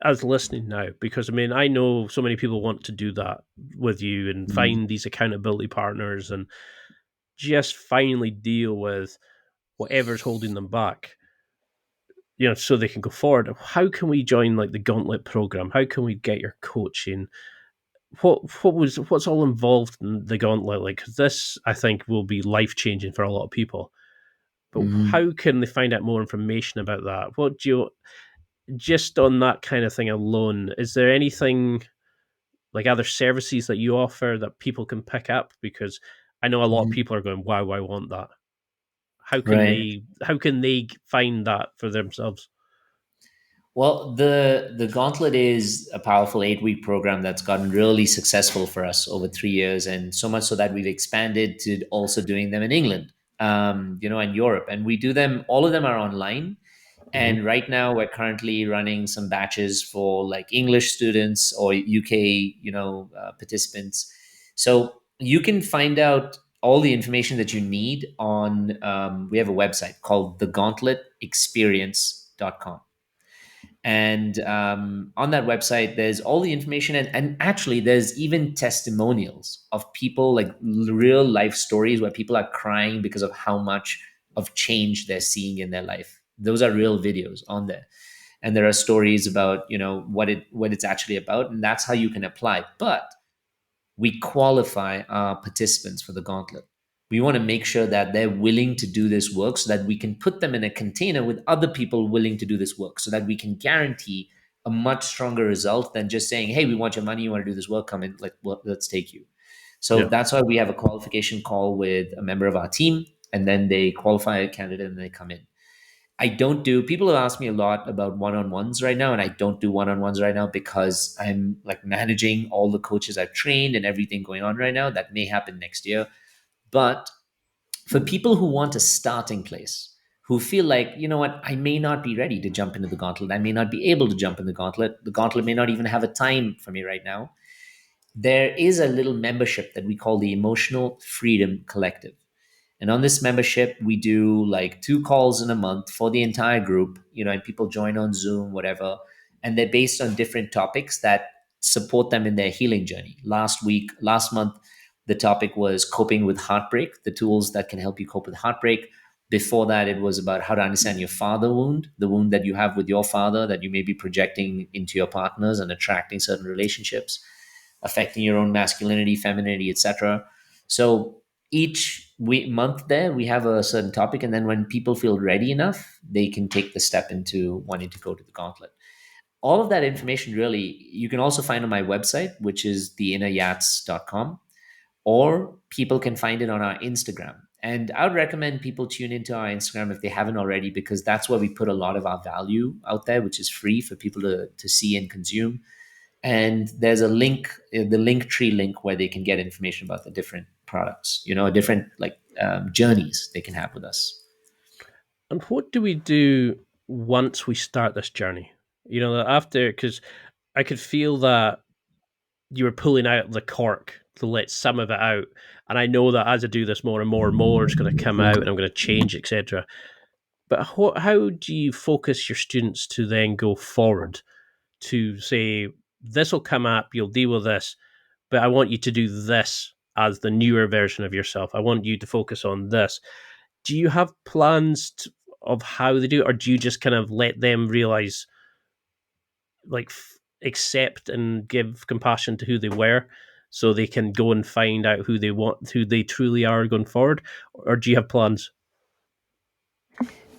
as listening now? Because I mean, I know so many people want to do that with you and Mm. find these accountability partners and just finally deal with whatever's holding them back, so they can go forward. How can we join like the Gauntlet program? How can we get your coaching? What's all involved in the Gauntlet? Like 'cause this, I think, will be life changing for a lot of people. But Mhm. how can they find out more information about that? What do you just on that kind of thing alone? Is there anything like other services that you offer that people can pick up? Because I know a lot of Mhm. people are going, "Wow, I want that." How can Right. they? How can they find that for themselves? Well, the Gauntlet is a powerful 8 week program that's gotten really successful for us over 3 years, and so much so that we've expanded to also doing them in England, and Europe, and we do them. All of them are online, Hmm. and right now we're currently running some batches for like English students or UK, participants. So you can find out all the information that you need on. We have a website called thegauntletexperience.com, and on that website there's all the information, and actually there's even testimonials of people, like real life stories where people are crying because of how much of change they're seeing in their life. Those are real videos on there, and there are stories about what it's actually about, and that's how you can apply. But we qualify our participants for the gauntlet. We want to make sure that they're willing to do this work so that we can put them in a container with other people willing to do this work, so that we can guarantee a much stronger result than just saying, hey, we want your money, you want to do this work, come in, like, well, let's take you. So Yeah. that's why we have a qualification call with a member of our team, and then they qualify a candidate and they come in. I don't do, people have asked me a lot about one-on-ones right now, and I don't do one-on-ones right now because I'm like managing all the coaches I've trained and everything going on right now. That may happen next year. But for people who want a starting place, who feel like, you know what, I may not be ready to jump into the gauntlet. I may not be able to jump in the gauntlet. The gauntlet may not even have a time for me right now. There is a little membership that we call the Emotional Freedom Collective. And on this membership, we do like 2 calls in a month for the entire group, and people join on Zoom, whatever. And they're based on different topics that support them in their healing journey. Last month, the topic was coping with heartbreak, the tools that can help you cope with heartbreak. Before that, it was about how to understand your father wound, the wound that you have with your father that you may be projecting into your partners and attracting certain relationships, affecting your own masculinity, femininity, etc. So each month there, we have a certain topic, and then when people feel ready enough, they can take the step into wanting to go to the gauntlet. All of that information, really, you can also find on my website, which is theinneryats.com, or people can find it on our Instagram. And I would recommend people tune into our Instagram if they haven't already, because that's where we put a lot of our value out there, which is free for people to see and consume. And there's a link, the link tree link, where they can get information about the different products, different like journeys they can have with us. And what do we do once we start this journey? After, because I could feel that you were pulling out the cork to let some of it out. And I know that as I do this more and more and more, it's going to come out and I'm going to change, etc. But how do you focus your students to then go forward to say, this will come up, you'll deal with this, but I want you to do this as the newer version of yourself. I want you to focus on this. Do you have plans of how they do it, or do you just kind of let them realize, like, accept and give compassion to who they were, so they can go and find out who they want, who they truly are going forward? Or do you have plans?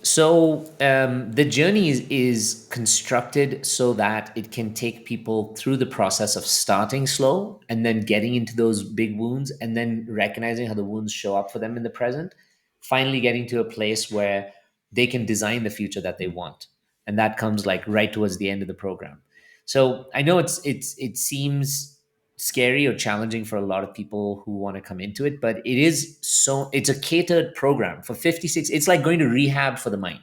So the journey is constructed so that it can take people through the process of starting slow and then getting into those big wounds, and then recognizing how the wounds show up for them in the present, finally getting to a place where they can design the future that they want. And that comes like right towards the end of the program. So I know it seems scary or challenging for a lot of people who want to come into it, but it's a catered program for 56. It's like going to rehab for the mind.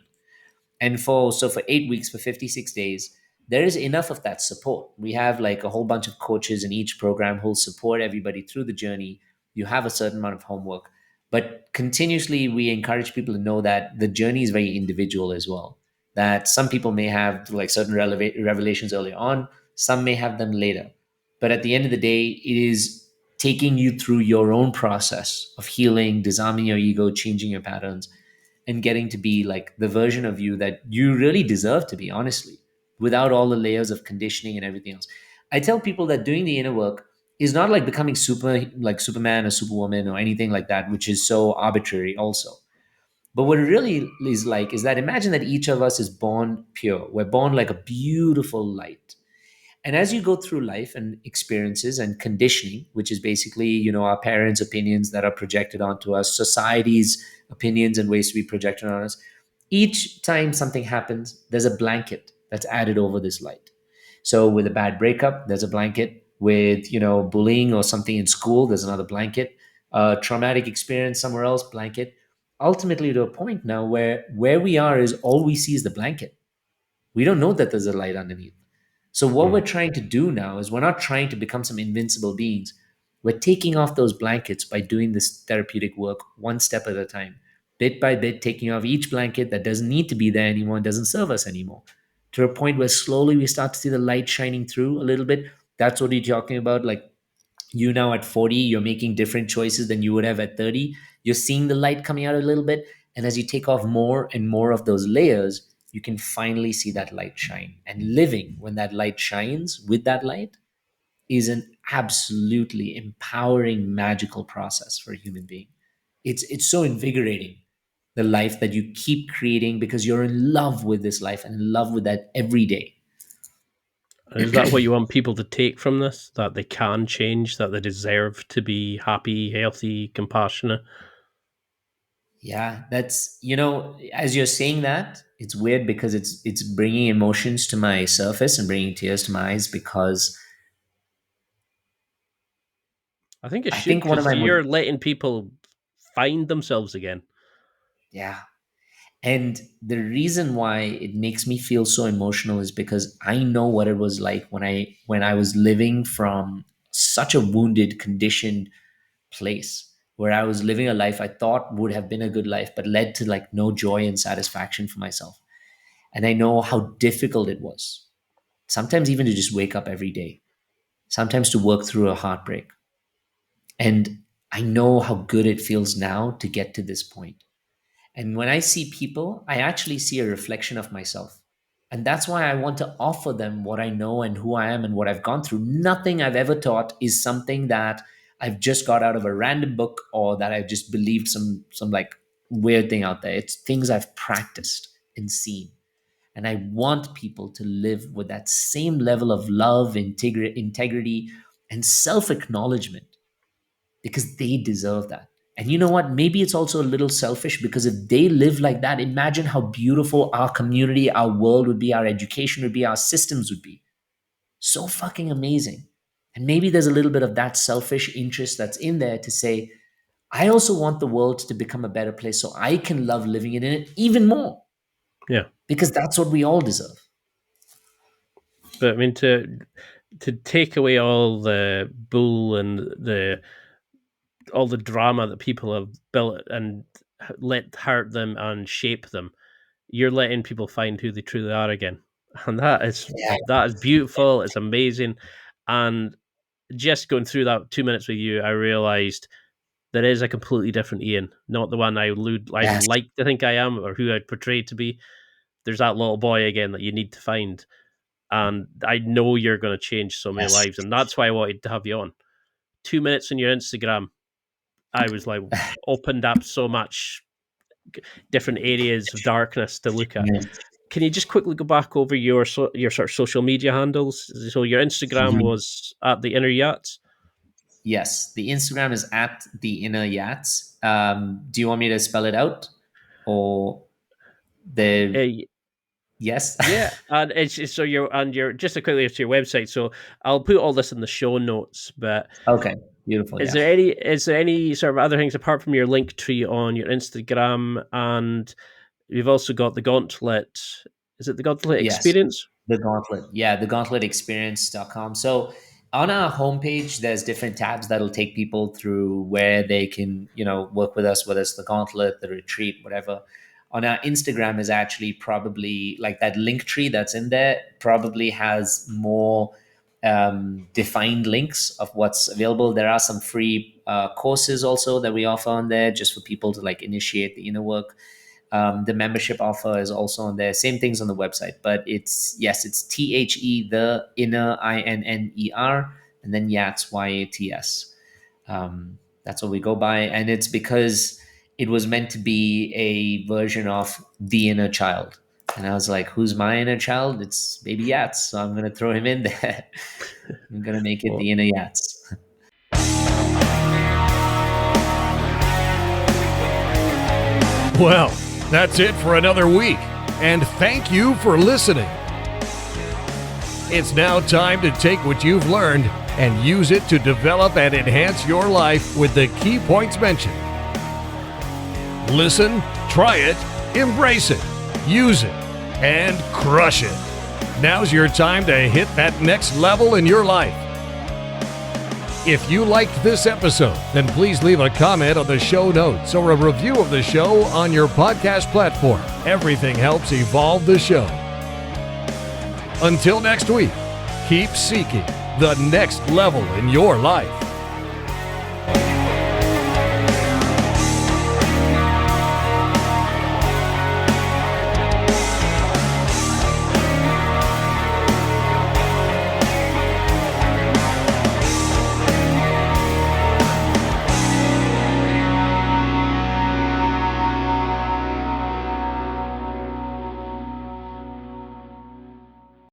And for 8 weeks, for 56 days, there is enough of that support. We have like a whole bunch of coaches in each program who'll support everybody through the journey. You have a certain amount of homework, but continuously we encourage people to know that the journey is very individual as well. That some people may have like certain revelations early on, some may have them later. But at the end of the day, it is taking you through your own process of healing, disarming your ego, changing your patterns, and getting to be like the version of you that you really deserve to be, honestly, without all the layers of conditioning and everything else. I tell people that doing the inner work is not like becoming like Superman or Superwoman or anything like that, which is so arbitrary also. But what it really is like is that, imagine that each of us is born pure. We're born like a beautiful light. And as you go through life and experiences and conditioning, which is basically, our parents' opinions that are projected onto us, society's opinions and ways to be projected on us, each time something happens, there's a blanket. that's added over this light. So with a bad breakup, there's a blanket. With, bullying or something in school, there's another blanket. Traumatic experience somewhere else, blanket. Ultimately, to a point now where we are is all we see is the blanket. We don't know that there's a light underneath. So what we're trying to do now is we're not trying to become some invincible beings. We're taking off those blankets by doing this therapeutic work one step at a time, bit by bit, taking off each blanket that doesn't need to be there anymore and doesn't serve us anymore, to a point where slowly we start to see the light shining through a little bit. That's what you're talking about. Like, you now at 40, you're making different choices than you would have at 30. You're seeing the light coming out a little bit. And as you take off more and more of those layers, you can finally see that light shine. And living when that light shines with that light is an absolutely empowering, magical process for a human being. It's so invigorating, the life that you keep creating, because you're in love with this life and in love with that every day. And is that what you want people to take from this? That they can change, that they deserve to be happy, healthy, compassionate? Yeah, that's, as you're saying that, it's weird because it's bringing emotions to my surface and bringing tears to my eyes, because I think it I should, think one of because my most, you're letting people find themselves again. yeah. And the reason why it makes me feel so emotional is because I know what it was like when I was living from such a wounded, conditioned place, where I was living a life I thought would have been a good life, but led to like no joy and satisfaction for myself. And I know how difficult it was. Sometimes even to just wake up every day, sometimes to work through a heartbreak. And I know how good it feels now to get to this point. And when I see people, I actually see a reflection of myself. And that's why I want to offer them what I know and who I am and what I've gone through. Nothing I've ever taught is something that I've just got out of a random book, or that I've just believed some like weird thing out there. It's things I've practiced and seen. And I want people to live with that same level of love, integrity, and self acknowledgement, because they deserve that. And you know what? Maybe it's also a little selfish, because if they live like that, imagine how beautiful our community, our world would be, our education would be, our systems would be. So fucking amazing. And maybe there's a little bit of that selfish interest that's in there to say, I also want the world to become a better place so I can love living in it even more, Yeah. because that's what we all deserve. But I mean, to take away all the bull and all the drama that people have built and let hurt them and shape them, you're letting people find who they truly are again, and Yeah. that is beautiful. It's amazing. And just going through that 2 minutes with you, I realized there is a completely different Ian, not the one I'd Yes. like to think I am or who I'd portrayed to be. There's that little boy again that you need to find, and I know you're going to change so many Yes. lives, and that's why I wanted to have you on. 2 minutes on your Instagram, I was like opened up so much different areas of darkness to look at. Yes. Can you just quickly go back over your sort of social media handles? So your Instagram Mhm. was at the Inner Yachts. Yes. The Instagram is at the inner Yats. Do you want me to spell it out, or the Uh, yes? yeah, and so you're just to quickly to your website. So I'll put all this in the show notes. But Okay. Beautiful. is Yeah. there any sort of other things apart from your link tree on your Instagram? And you've also got the Gauntlet. Is it the Gauntlet Yes. Experience? The Gauntlet. Yeah, the gauntletexperience.com. So on our homepage, there's different tabs that'll take people through where they can, work with us, whether it's the Gauntlet, the retreat, whatever. On our Instagram is actually probably like that link tree that's in there, probably has more defined links of what's available. There are some free courses also that we offer on there, just for people to like initiate the inner work. The membership offer is also on there. Same things on the website, but it's the inner INNER, and then Yats YATS. That's what we go by, and it's because it was meant to be a version of the inner child. And I was like, who's my inner child? It's baby Yats, so I'm gonna throw him in there. I'm gonna make it Well, the inner Yats. Well, that's it for another week. And thank you for listening. It's now time to take what you've learned and use it to develop and enhance your life with the key points mentioned. Listen, try it, embrace it, use it, and crush it. Now's your time to hit that next level in your life. If you liked this episode, then please leave a comment on the show notes or a review of the show on your podcast platform. Everything helps evolve the show. Until next week, keep seeking the next level in your life.